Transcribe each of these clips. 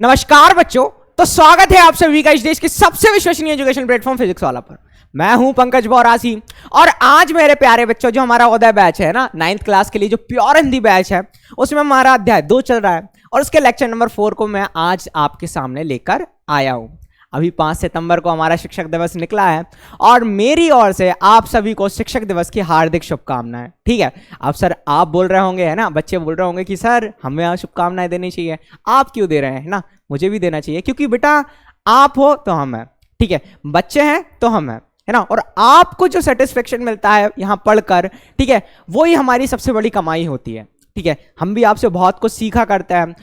नमस्कार बच्चों। तो स्वागत है आप सभी का इस देश के सबसे विश्वसनीय एजुकेशन प्लेटफॉर्म फिजिक्स वाला पर। मैं हूं पंकज बोरासी और आज मेरे प्यारे बच्चों जो हमारा उदय बैच है ना 9th क्लास के लिए जो प्योर हिंदी बैच है उसमें हमारा अध्याय 2 चल रहा है और उसके लेक्चर नंबर 4 को मैं आज आपके सामने लेकर आया हूं। अभी 5 सितंबर को हमारा शिक्षक दिवस निकला है और मेरी ओर से आप सभी को शिक्षक दिवस की हार्दिक शुभकामनाएं। ठीक है, अब सर आप बोल रहे होंगे है ना, बच्चे बोल रहे होंगे कि सर हमें शुभकामनाएं देनी चाहिए, आप क्यों दे रहे हैं ना, मुझे भी देना चाहिए क्योंकि बेटा आप हो तो हम हैं। ठीक है, बच्चे हैं तो हम हैं, है ना, और आपको जो सेटिस्फेक्शन मिलता है यहाँ पढ़कर, ठीक है, वही हमारी सबसे बड़ी कमाई होती है। ठीक है, हम भी आपसे बहुत कुछ सीखा करते हैं।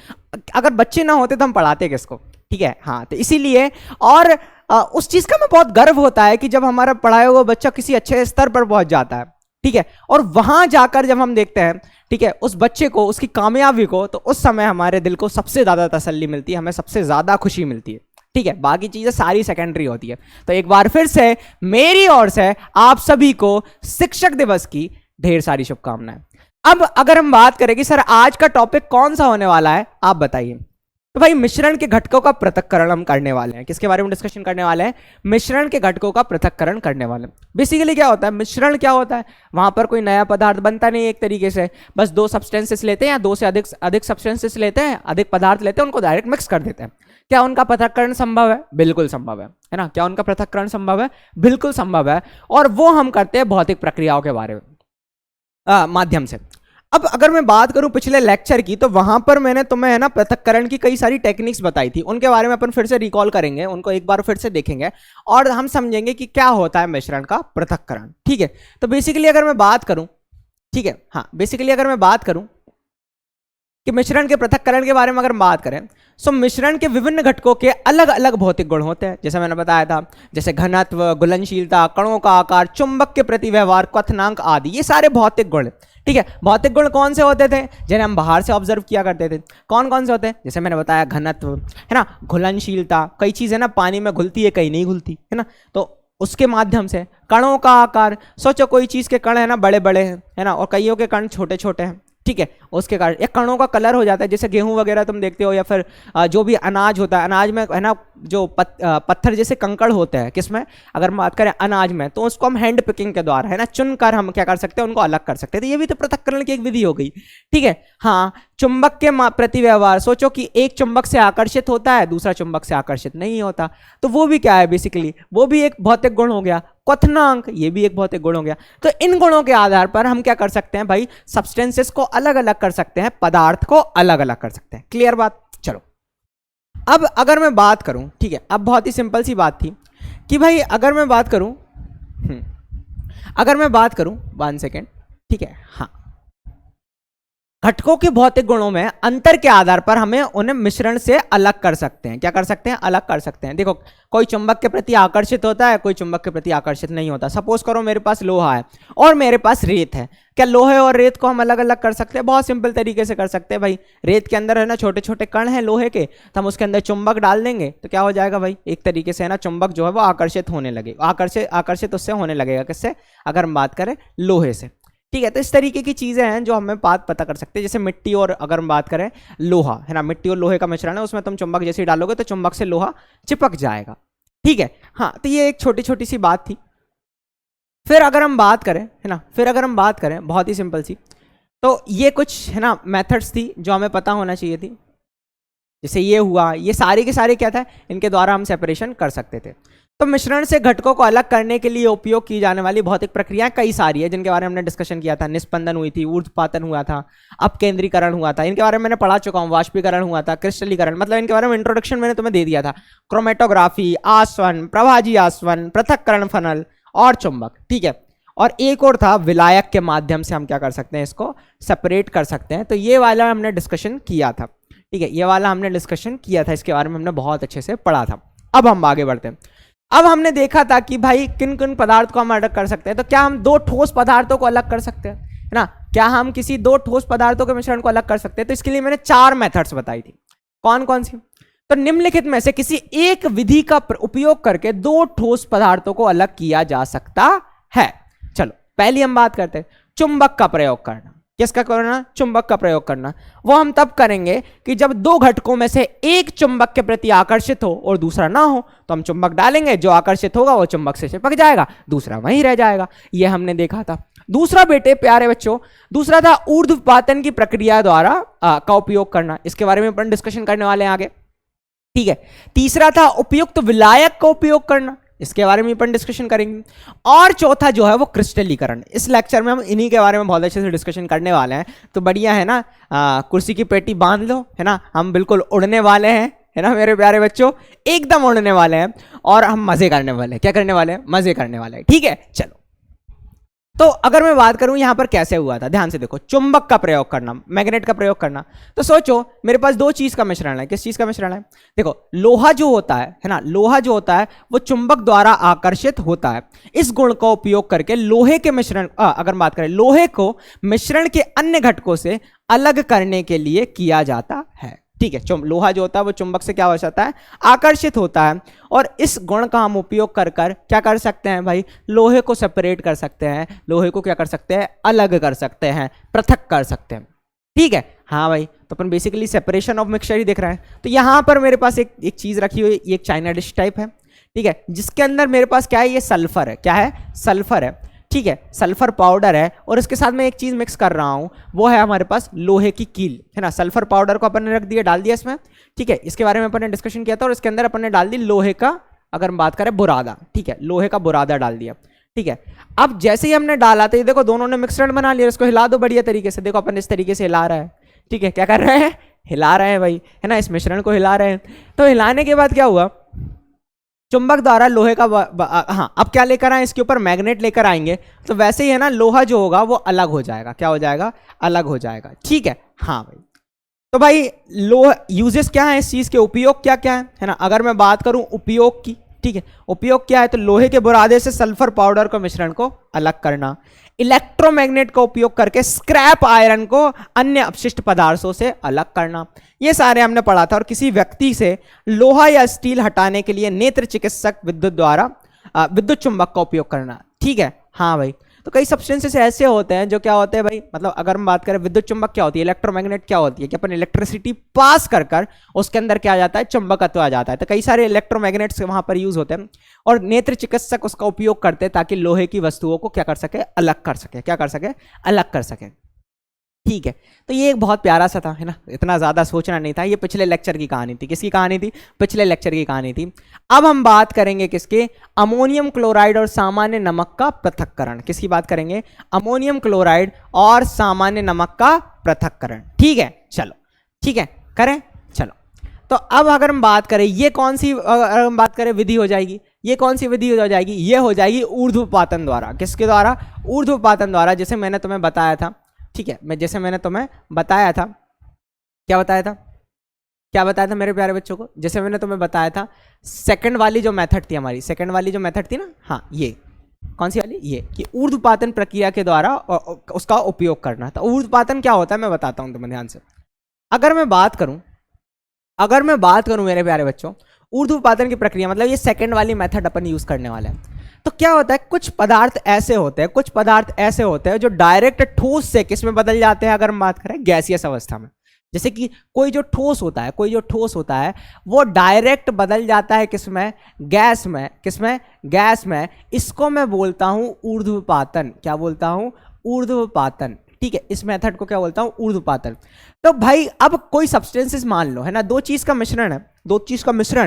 अगर बच्चे ना होते तो हम पढ़ाते किसको। ठीक है, हाँ, तो इसीलिए और उस चीज का मैं बहुत गर्व होता है कि जब हमारा पढ़ाया हुआ बच्चा किसी अच्छे स्तर पर पहुंच जाता है। ठीक है, और वहां जाकर जब हम देखते हैं, ठीक है, उस बच्चे को, उसकी कामयाबी को, तो उस समय हमारे दिल को सबसे ज्यादा तसल्ली मिलती है, हमें सबसे ज्यादा खुशी मिलती है। ठीक है, बाकी चीजें सारी सेकेंडरी होती है। तो एक बार फिर से मेरी ओर से आप सभी को शिक्षक दिवस की ढेर सारी शुभकामनाएं। अब अगर हम बात करें कि सर आज का टॉपिक कौन सा होने वाला है, आप बताइए। तो भाई मिश्रण के घटकों का पृथक्करण हम करने वाले हैं। किसके बारे में डिस्कशन करने वाले हैं? मिश्रण के घटकों का पृथक्करण करने वाले हैं। बेसिकली क्या होता है मिश्रण, क्या होता है, वहां पर कोई नया पदार्थ बनता नहीं एक तरीके से, बस 2 सब्सटेंसेस लेते हैं या 2 से अधिक सब्सटेंसेस लेते हैं, अधिक पदार्थ लेते हैं, उनको डायरेक्ट मिक्स कर देते हैं। क्या उनका पृथक्करण संभव है? बिल्कुल संभव है ना। क्या उनका पृथक्करण संभव है? बिल्कुल संभव है, और वो हम करते हैं भौतिक प्रक्रियाओं के बारे में माध्यम से। अब अगर मैं बात करूं पिछले लेक्चर की, तो वहां पर मैंने तुम्हें है ना पृथक्करण की कई सारी टेक्निक्स बताई थी, उनके बारे में अपन फिर से रिकॉल करेंगे, उनको एक बार फिर से देखेंगे और हम समझेंगे कि क्या होता है मिश्रण का पृथक्करण। ठीक है, तो बेसिकली अगर मैं बात करूं, ठीक है, हाँ, बेसिकली अगर मैं बात करूं कि मिश्रण के पृथक्करण के बारे में अगर बात करें, तो मिश्रण के विभिन्न घटकों के अलग अलग भौतिक गुण होते हैं, जैसे मैंने बताया था, जैसे घनत्व, घुलनशीलता, कणों का आकार, चुंबक के प्रति व्यवहार, क्वथनांक आदि, ये सारे भौतिक गुण। ठीक है, भौतिक गुण कौन से होते थे जिन्हें हम बाहर से ऑब्जर्व किया करते थे? कौन कौन से होते हैं? जैसे मैंने बताया घनत्व, है ना, घुलनशीलता, कई चीजें ना पानी में घुलती है, कहीं नहीं घुलती, है ना, तो उसके माध्यम से। कणों का आकार, सोचो कोई चीज के कण है ना बड़े बड़े हैं, है ना, और कईयों के कण छोटे छोटे हैं। ठीक है, उसके कारण एक कणों का कलर हो जाता है, जैसे गेहूं वगैरह तुम देखते हो, या फिर जो भी अनाज होता है, अनाज में है ना जो पत्थर जैसे कंकड़ होते हैं, किसमें अगर बात करें अनाज में, तो उसको हम हैंड पिकिंग के द्वारा है ना चुनकर हम क्या कर सकते हैं, उनको अलग कर सकते हैं। तो ये भी तो पृथक्करण की एक विधि हो गई। ठीक है, हाँ, चुंबक के प्रति व्यवहार, सोचो कि एक चुंबक से आकर्षित होता है, दूसरा चुंबक से आकर्षित नहीं होता, तो वो भी क्या है बेसिकली, वो भी एक भौतिक गुण हो गया। क्वथनांक, ये भी एक भौतिक गुण हो गया। तो इन गुणों के आधार पर हम क्या कर सकते हैं भाई, सब्सटेंसेस को अलग अलग कर सकते हैं, पदार्थ को अलग अलग कर सकते हैं। क्लियर बात? चलो, अब अगर मैं बात करूं, ठीक है, अब बहुत ही सिंपल सी बात थी कि भाई अगर मैं बात करूं, अगर मैं बात करूं 1 सेकेंड, ठीक है, हाँ, घटकों के भौतिक गुणों में अंतर के आधार पर हमें उन्हें मिश्रण से अलग कर सकते हैं। क्या कर सकते हैं? अलग कर सकते हैं। देखो, कोई चुंबक के प्रति आकर्षित होता है, कोई चुंबक के प्रति आकर्षित नहीं होता। सपोज करो मेरे पास लोहा है और मेरे पास रेत है, क्या लोहे और रेत को हम अलग अलग कर सकते हैं? बहुत सिंपल तरीके से कर सकते हैं भाई। रेत के अंदर है ना छोटे छोटे कण हैं लोहे के, तो हम उसके अंदर चुंबक डाल देंगे, तो क्या हो जाएगा भाई, एक तरीके से है ना चुंबक जो है वो आकर्षित होने लगेगा, आकर्षित उससे होने लगेगा। किससे? अगर हम बात करें लोहे से। ठीक है, तो इस तरीके की चीजें हैं जो हमें बात पता कर सकते हैं। जैसे मिट्टी और अगर हम बात करें लोहा, है ना, मिट्टी और लोहे का मिश्रण है, उसमें तुम चुंबक जैसे ही डालोगे तो चुंबक से लोहा चिपक जाएगा। ठीक है, हाँ, तो ये एक छोटी छोटी सी बात थी। फिर अगर हम बात करें, है ना, फिर अगर हम बात करें बहुत ही सिंपल सी, तो ये कुछ है ना मेथड्स थी जो हमें पता होना चाहिए थी। जैसे ये हुआ, ये सारे के सारे क्या था, इनके द्वारा हम सेपरेशन कर सकते थे। तो मिश्रण से घटकों को अलग करने के लिए उपयोग की जाने वाली भौतिक प्रक्रियाएं कई सारी है, जिनके बारे में हमने डिस्कशन किया था। निस्पंदन हुई थी, ऊर्ध्वपातन हुआ था, अपकेंद्रीकरण हुआ था, इनके बारे में मैंने पढ़ा चुका हूँ। वाष्पीकरण हुआ था, क्रिस्टलीकरण, मतलब इनके बारे में इंट्रोडक्शन मैंने तुम्हें दे दिया था। क्रोमेटोग्राफी, आसवन, प्रभाजी आसवन, पृथक्करण फनल और चुंबक। ठीक है, और एक और था विलायक के माध्यम से हम क्या कर सकते हैं, इसको सेपरेट कर सकते हैं। तो ये वाला हमने डिस्कशन किया था। ठीक है, ये वाला हमने डिस्कशन किया था, इसके बारे में हमने बहुत अच्छे से पढ़ा था। अब हम आगे बढ़ते हैं। अब हमने देखा था कि भाई किन किन पदार्थ को हम अलग कर सकते हैं। तो क्या हम 2 ठोस पदार्थों को अलग कर सकते हैं, है ना? क्या हम किसी 2 ठोस पदार्थों के मिश्रण को अलग कर सकते हैं? तो इसके लिए मैंने 4 मेथड्स बताई थी। कौन कौन सी? तो निम्नलिखित में से किसी एक विधि का उपयोग करके 2 ठोस पदार्थों को अलग किया जा सकता है। चलो, पहली हम बात करते हैं चुंबक का प्रयोग करना। किसका करना? चुंबक का प्रयोग करना। वो हम तब करेंगे कि जब दो घटकों में से एक चुंबक के प्रति आकर्षित हो और दूसरा ना हो, तो हम चुंबक डालेंगे, जो आकर्षित होगा वो चुंबक से चिपक जाएगा, दूसरा वहीं रह जाएगा। ये हमने देखा था। दूसरा बेटे प्यारे बच्चों, दूसरा था ऊर्ध्वपातन की प्रक्रिया द्वारा का उपयोग करना। इसके बारे में अपन डिस्कशन करने वाले हैं आगे, ठीक है। तीसरा था उपयुक्त विलायक का उपयोग करना, इसके बारे में अपन डिस्कशन करेंगे। और चौथा जो है वो क्रिस्टलीकरण। इस लेक्चर में हम इन्हीं के बारे में बहुत अच्छे से डिस्कशन करने वाले हैं। तो बढ़िया है ना, कुर्सी की पेटी बांध लो, है ना, हम बिल्कुल उड़ने वाले हैं, है ना मेरे प्यारे बच्चों, एकदम उड़ने वाले हैं और हम मजे करने वाले हैं। क्या करने वाले हैं? मजे करने वाले हैं, ठीक है। चलो, तो अगर मैं बात करूं यहां पर कैसे हुआ था, ध्यान से देखो, चुंबक का प्रयोग करना, मैग्नेट का प्रयोग करना। तो सोचो मेरे पास दो चीज का मिश्रण है। किस चीज का मिश्रण है? देखो, लोहा जो होता है ना, लोहा जो होता है वो चुंबक द्वारा आकर्षित होता है। इस गुण का उपयोग करके लोहे के मिश्रण, अगर बात करें, लोहे को मिश्रण के अन्य घटकों से अलग करने के लिए किया जाता है, ठीक है। लोहा जो होता है वो चुंबक से क्या हो जाता है? आकर्षित होता है। और इस गुण का हम उपयोग कर क्या कर सकते हैं भाई? लोहे को सेपरेट कर सकते हैं, लोहे को क्या कर सकते हैं? अलग कर सकते हैं, पृथक कर सकते हैं, ठीक है। हाँ भाई, तो अपन बेसिकली सेपरेशन ऑफ मिक्सचर ही देख रहे हैं। तो यहां पर मेरे पास एक चीज रखी हुई, ये एक चाइना डिश टाइप है, ठीक है, जिसके अंदर मेरे पास क्या है? ये सल्फर है। क्या है? सल्फर है, ठीक है, सल्फर पाउडर है। और इसके साथ मैं एक चीज मिक्स कर रहा हूं, वो है हमारे पास लोहे की कील, है ना। सल्फर पाउडर को अपन ने रख दिया, डाल दिया इसमें, ठीक है। इसके बारे में अपन ने डिस्कशन किया था। और इसके अंदर अपन ने डाल दी लोहे का, अगर हम बात करें, बुरादा, ठीक है, लोहे का बुरादा डाल दिया, ठीक है। अब जैसे ही हमने डाला तो ये देखो दोनों ने मिश्रण बना लिया। इसको हिला दो बढ़िया तरीके से, देखो अपन इस तरीके से हिला रहा है, ठीक है। क्या कर रहे हैं? हिला रहे हैं भाई, है ना, इस मिश्रण को हिला रहे हैं। तो हिलाने के बाद क्या हुआ? चुंबक द्वारा लोहे का हाँ, अब क्या लेकर आए? इसके ऊपर मैग्नेट लेकर आएंगे, तो वैसे ही है ना, लोहा जो होगा वो अलग हो जाएगा। क्या हो जाएगा? अलग हो जाएगा, ठीक है। हाँ भाई, तो भाई लोहा यूजेस क्या है इस चीज के, उपयोग क्या क्या है ना। अगर मैं बात करूं उपयोग की, ठीक है, उपयोग क्या है? तो लोहे के बुरादे से सल्फर पाउडर को मिश्रण को अलग करना, इलेक्ट्रोमैग्नेट का उपयोग करके स्क्रैप आयरन को अन्य अपशिष्ट पदार्थों से अलग करना, ये सारे हमने पढ़ा था। और किसी व्यक्ति से लोहा या स्टील हटाने के लिए नेत्र चिकित्सक विद्युत चुंबक का उपयोग करना, ठीक है। हाँ भाई, तो कई सब्सटेंसेस ऐसे होते हैं जो क्या होते हैं भाई, मतलब अगर हम बात करें विद्युत चुंबक क्या होती है, इलेक्ट्रोमैग्नेट क्या होती है, कि अपन इलेक्ट्रिसिटी पास कर उसके अंदर क्या आ जाता है? चुंबकत्व आ जाता है। तो कई सारे इलेक्ट्रोमैग्नेट्स वहां पर यूज होते हैं और नेत्र चिकित्सक उसका उपयोग करते हैं ताकि लोहे की वस्तुओं को क्या कर सके? अलग कर सके। क्या कर सके? अलग कर सके, ठीक है। तो ये एक बहुत प्यारा सा था, है ना, इतना ज्यादा सोचना नहीं था। ये पिछले लेक्चर की कहानी थी। किसकी कहानी थी? पिछले लेक्चर की कहानी थी। अब हम बात करेंगे किसके? अमोनियम क्लोराइड और सामान्य नमक का पृथक्करण। किसकी बात करेंगे? अमोनियम क्लोराइड और सामान्य नमक का पृथक्करण, ठीक है। चलो, ठीक है, करें, चलो। तो अब अगर हम बात करें, ये कौन सी, अगर हम बात करें विधि हो जाएगी, ये कौन सी विधि हो जाएगी? ये हो जाएगी ऊर्ध्वपातन द्वारा। किसके द्वारा? ऊर्ध्वपातन द्वारा। जैसे मैंने तुम्हें बताया था, ठीक है, जैसे मैंने तुम्हें बताया था, क्या बताया था? क्या बताया था मेरे प्यारे बच्चों को? जैसे मैंने तुम्हें बताया था, सेकंड वाली जो मेथड थी हमारी, सेकंड वाली जो मेथड थी ना, हाँ, ये कौन सी वाली? ये कि ऊर्ध्वपातन प्रक्रिया के द्वारा उसका उपयोग करना था। ऊर्ध्वपातन क्या होता है मैं बताता हूं तुम्हें ध्यान से। अगर मैं बात करूं मेरे प्यारे बच्चों, ऊर्ध्वपातन की प्रक्रिया मतलब ये सेकंड वाली मेथड अपन यूज करने वाले हैं। तो क्या होता है, कुछ पदार्थ ऐसे होते हैं जो डायरेक्ट ठोस से किस में बदल जाते हैं। अगर हम बात करें गैसियस अवस्था में, जैसे कि कोई जो ठोस होता है वो डायरेक्ट बदल जाता है किसमें? गैस में। किसमें? गैस में। इसको मैं बोलता हूं ऊर्ध्वपातन। क्या बोलता हूं? ऊर्ध्वपातन, ठीक है। इस मेथड को क्या बोलता हूं? ऊर्ध्वपातन। तो भाई अब कोई सब्सटेंसेस मान लो, है ना, दो चीज का मिश्रण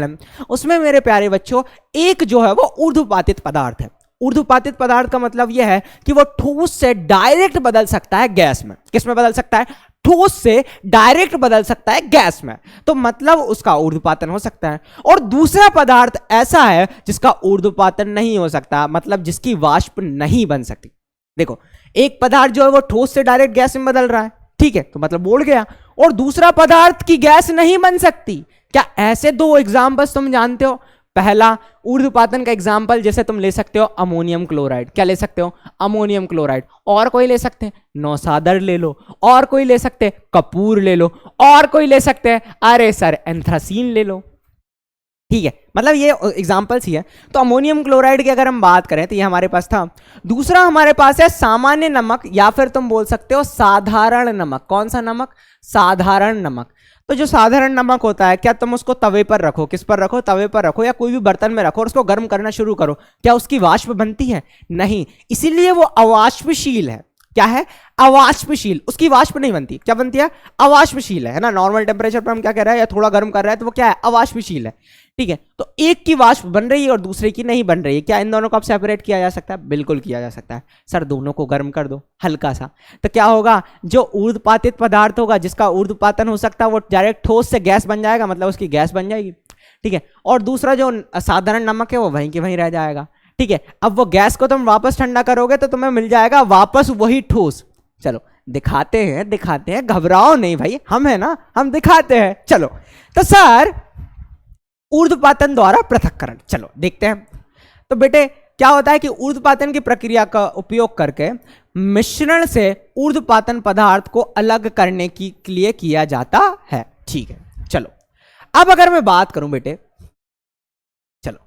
है, उसमें मेरे प्यारे बच्चों एक जो है वो ऊर्ध्वपातित पदार्थ है। ऊर्ध्वपातित पदार्थ का मतलब यह है कि वो ठोस से डायरेक्ट बदल सकता है गैस में। किस में बदल सकता है? ठोस से डायरेक्ट बदल सकता है गैस में, तो मतलब उसका ऊर्ध्वपातन हो सकता है। और दूसरा पदार्थ ऐसा है जिसका ऊर्ध्वपातन नहीं हो सकता, मतलब जिसकी वाष्प नहीं बन सकती। देखो, एक पदार्थ जो है वो ठोस से डायरेक्ट गैस में बदल रहा है, ठीक है, तो मतलब बोल गया। और दूसरा पदार्थ की गैस नहीं बन सकती। क्या ऐसे दो एग्जांपल्स तुम जानते हो? पहला ऊर्ध्वपातन का एग्जांपल जैसे तुम ले सकते हो अमोनियम क्लोराइड। क्या ले सकते हो? Ammonium chloride. और कोई ले सकते हैं? नौसादर ले लो। और कोई ले सकते हैं? कपूर ले लो। और कोई ले सकते हैं? अरे सर एंथ्रासीन ले लो। ठीक है, मतलब ये एग्जाम्पल्स ही है। तो अमोनियम क्लोराइड की अगर हम बात करें तो ये हमारे पास था। दूसरा हमारे पास है सामान्य नमक, या फिर तुम बोल सकते हो साधारण नमक। कौन सा नमक? साधारण नमक। तो जो साधारण नमक होता है, क्या तुम उसको तवे पर रखो, किस पर रखो, तवे पर रखो या कोई भी बर्तन में रखो और उसको गर्म करना शुरू करो, क्या उसकी वाष्प बनती है? नहीं, इसीलिए वो अवाष्पशील है। क्या है? अवाष्पशील। उसकी वाष्प नहीं बनती, क्या बनती है? अवाष्पशील है ना। नॉर्मल टेम्परेचर पर हम क्या कह रहे हैं, या थोड़ा गर्म कर रहा है तो वो क्या है? अवाष्पशील है। ठीक है, तो एक की वाष्प बन रही है और दूसरे की नहीं बन रही है, क्या इन दोनों को अब सेपरेट किया जा सकता है? बिल्कुल किया जा सकता है। सर दोनों को गर्म कर दो हल्का सा, तो क्या होगा? जो ऊर्ध्वपातित पदार्थ होगा, जिसका ऊर्ध्वपातन हो सकता है, वो डायरेक्ट ठोस से गैस बन जाएगा, मतलब उसकी गैस बन जाएगी। ठीक है, और दूसरा जो साधारण नमक है वो वहीं के वहीं रह जाएगा। ठीक है, अब वो गैस को तुम वापस ठंडा करोगे तो तुम्हें मिल जाएगा वापस वही ठोस। चलो दिखाते हैं, घबराओ नहीं भाई, हम है ना, हम दिखाते हैं। चलो, तो सर ऊर्ध्वपातन द्वारा पृथक्करण, चलो देखते हैं। तो बेटे क्या होता है कि ऊर्ध्वपातन की प्रक्रिया का उपयोग करके मिश्रण से ऊर्ध्वपातन पदार्थ को अलग करने के लिए किया जाता है। ठीक है, चलो अब अगर मैं बात करूं बेटे, चलो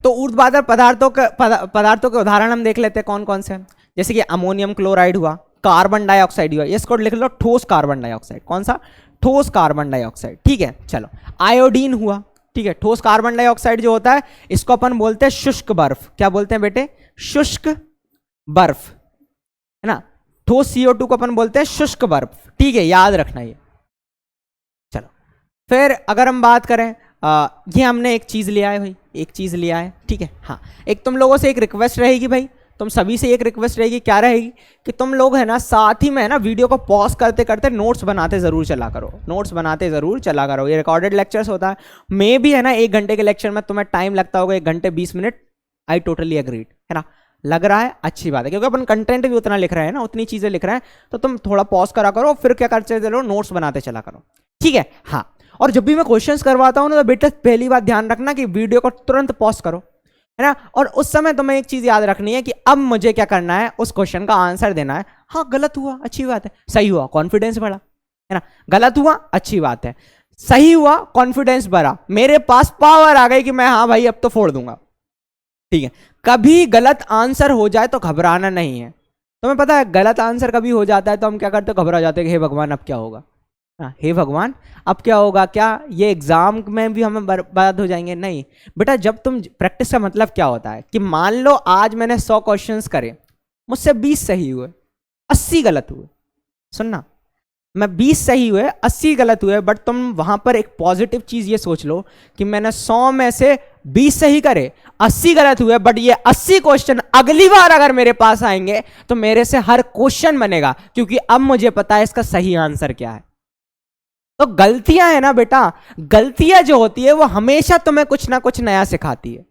तो ऊर्ध्वपातन पदार्थों के उदाहरण हम देख लेते हैं कौन कौन से हैं। जैसे कि अमोनियम क्लोराइड हुआ, कार्बन डाइऑक्साइड हुआ, इसको लिख लो ठोस कार्बन डाइऑक्साइड। कौन सा? ठोस कार्बन डाइऑक्साइड। ठीक है, चलो आयोडीन हुआ। ठीक है, ठोस कार्बन डाइऑक्साइड जो होता है इसको अपन बोलते हैं शुष्क बर्फ। क्या बोलते हैं बेटे? शुष्क बर्फ, है ना। ठोस CO2 को अपन बोलते हैं शुष्क बर्फ। ठीक है, याद रखना ये। चलो फिर अगर हम बात करें, ये हमने एक चीज लिया है भाई, एक चीज लिया है। ठीक है, हाँ, एक तुम लोगों से एक रिक्वेस्ट रहेगी भाई, तुम सभी से एक रिक्वेस्ट रहेगी। क्या रहेगी? कि तुम लोग है ना साथ ही में है ना वीडियो को पॉज करते करते नोट्स बनाते जरूर चला करो, नोट्स बनाते जरूर चला करो। ये रिकॉर्डेड लेक्चर्स होता है, मे भी है ना 1 घंटे के लेक्चर में तुम्हें टाइम लगता होगा 1 घंटे 20 मिनट। आई टोटली एग्रीड, है ना। लग रहा है अच्छी बात है, क्योंकि अपन कंटेंट भी उतना लिख रहे हैं ना, उतनी चीजें लिख रहे हैं, तो तुम थोड़ा पॉज करा करो, फिर क्या करते चलो नोट्स बनाते चला करो। ठीक है, हाँ। और जब भी मैं क्वेश्चंस करवाता हूँ ना, तो बेटा पहली बात ध्यान रखना कि वीडियो को तुरंत पॉज करो, है ना। और उस समय तुम्हें एक चीज याद रखनी है कि अब मुझे क्या करना है, उस क्वेश्चन का आंसर देना है। हाँ गलत हुआ अच्छी बात है, सही हुआ कॉन्फिडेंस बढ़ा, है ना। गलत हुआ अच्छी बात है, सही हुआ कॉन्फिडेंस बढ़ा, मेरे पास पावर आ गई कि मैं हाँ भाई अब तो फोड़ दूंगा। ठीक है, कभी गलत आंसर हो जाए तो घबराना नहीं है। तुम्हें पता है गलत आंसर कभी हो जाता है तो हम क्या करते हैं, घबरा जाते हैं कि हे भगवान अब क्या होगा, हे भगवान अब क्या होगा, क्या ये एग्जाम में भी हमें बर्बाद हो जाएंगे? नहीं बेटा, जब तुम प्रैक्टिस का मतलब क्या होता है कि मान लो आज मैंने 100 क्वेश्चंस करे, मुझसे 20 सही हुए, 80 गलत हुए। सुनना, मैं 20 सही हुए 80 गलत हुए, बट तुम वहां पर एक पॉजिटिव चीज ये सोच लो कि मैंने 100 में से 20 सही करे, 80 गलत हुए, बट ये 80 क्वेश्चन अगली बार अगर मेरे पास आएंगे तो मेरे से हर क्वेश्चन बनेगा, क्योंकि अब मुझे पता है इसका सही आंसर क्या है। तो गलतियां है ना बेटा, गलतियां जो होती है वो हमेशा तुम्हें कुछ ना कुछ नया सिखाती है।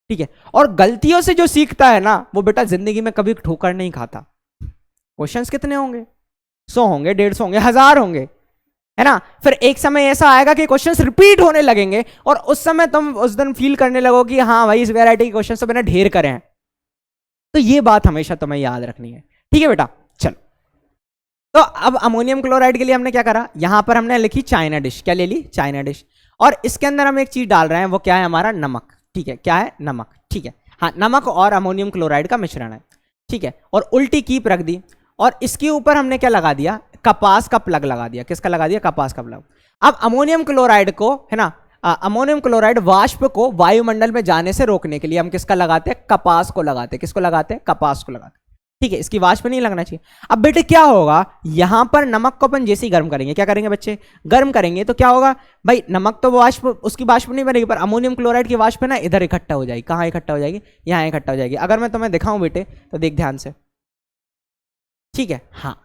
ठीक है, और गलतियों से जो सीखता है ना वो बेटा जिंदगी में कभी ठोकर नहीं खाता। क्वेश्चंस कितने होंगे? 100 होंगे, 150 होंगे, 1000 होंगे, है ना। फिर एक समय ऐसा आएगा कि क्वेश्चंस रिपीट होने लगेंगे और उस समय तुम उस दिन फील करने लगो कि हाँ भाई इस वैरायटी के क्वेश्चन तो मैंने ढेर करे हैं। तो ये बात हमेशा तुम्हें याद रखनी है। ठीक है बेटा, चलो। तो अब अमोनियम क्लोराइड के लिए हमने क्या करा, यहां पर हमने लिखी चाइना डिश। क्या ले ली? China dish. और इसके अंदर हम एक चीज डाल रहे हैं, वो क्या है? हमारा नमक। ठीक है, क्या है? नमक। ठीक है, हाँ, नमक और अमोनियम क्लोराइड का मिश्रण है। ठीक है, और उल्टी कीप रख दी और इसके ऊपर हमने क्या लगा दिया? कपास का प्लग लगा दिया। किसका लगा दिया? कपास का प्लग। अब अमोनियम क्लोराइड को, है ना, अमोनियम क्लोराइड वाष्प को वायुमंडल में जाने से रोकने के लिए हम किसका लगाते हैं? कपास को लगाते हैं। किसको लगाते हैं? कपास को लगाते हैं। ठीक है, इसकी वाष्प नहीं लगना चाहिए। अब बेटे क्या होगा, यहां पर नमक को अपन जैसे ही गर्म करेंगे, क्या करेंगे बच्चे? गर्म करेंगे तो क्या होगा भाई, नमक तो वाष्प, उसकी वाष्प नहीं बनेगी, पर अमोनियम क्लोराइड की वाष्प है ना इधर इकट्ठा हो जाएगी। कहां इकट्ठा हो जाएगी? यहां इकट्ठा हो जाएगी। अगर मैं तुम्हें दिखाऊं बेटे तो देख ध्यान से। ठीक है, हाँ,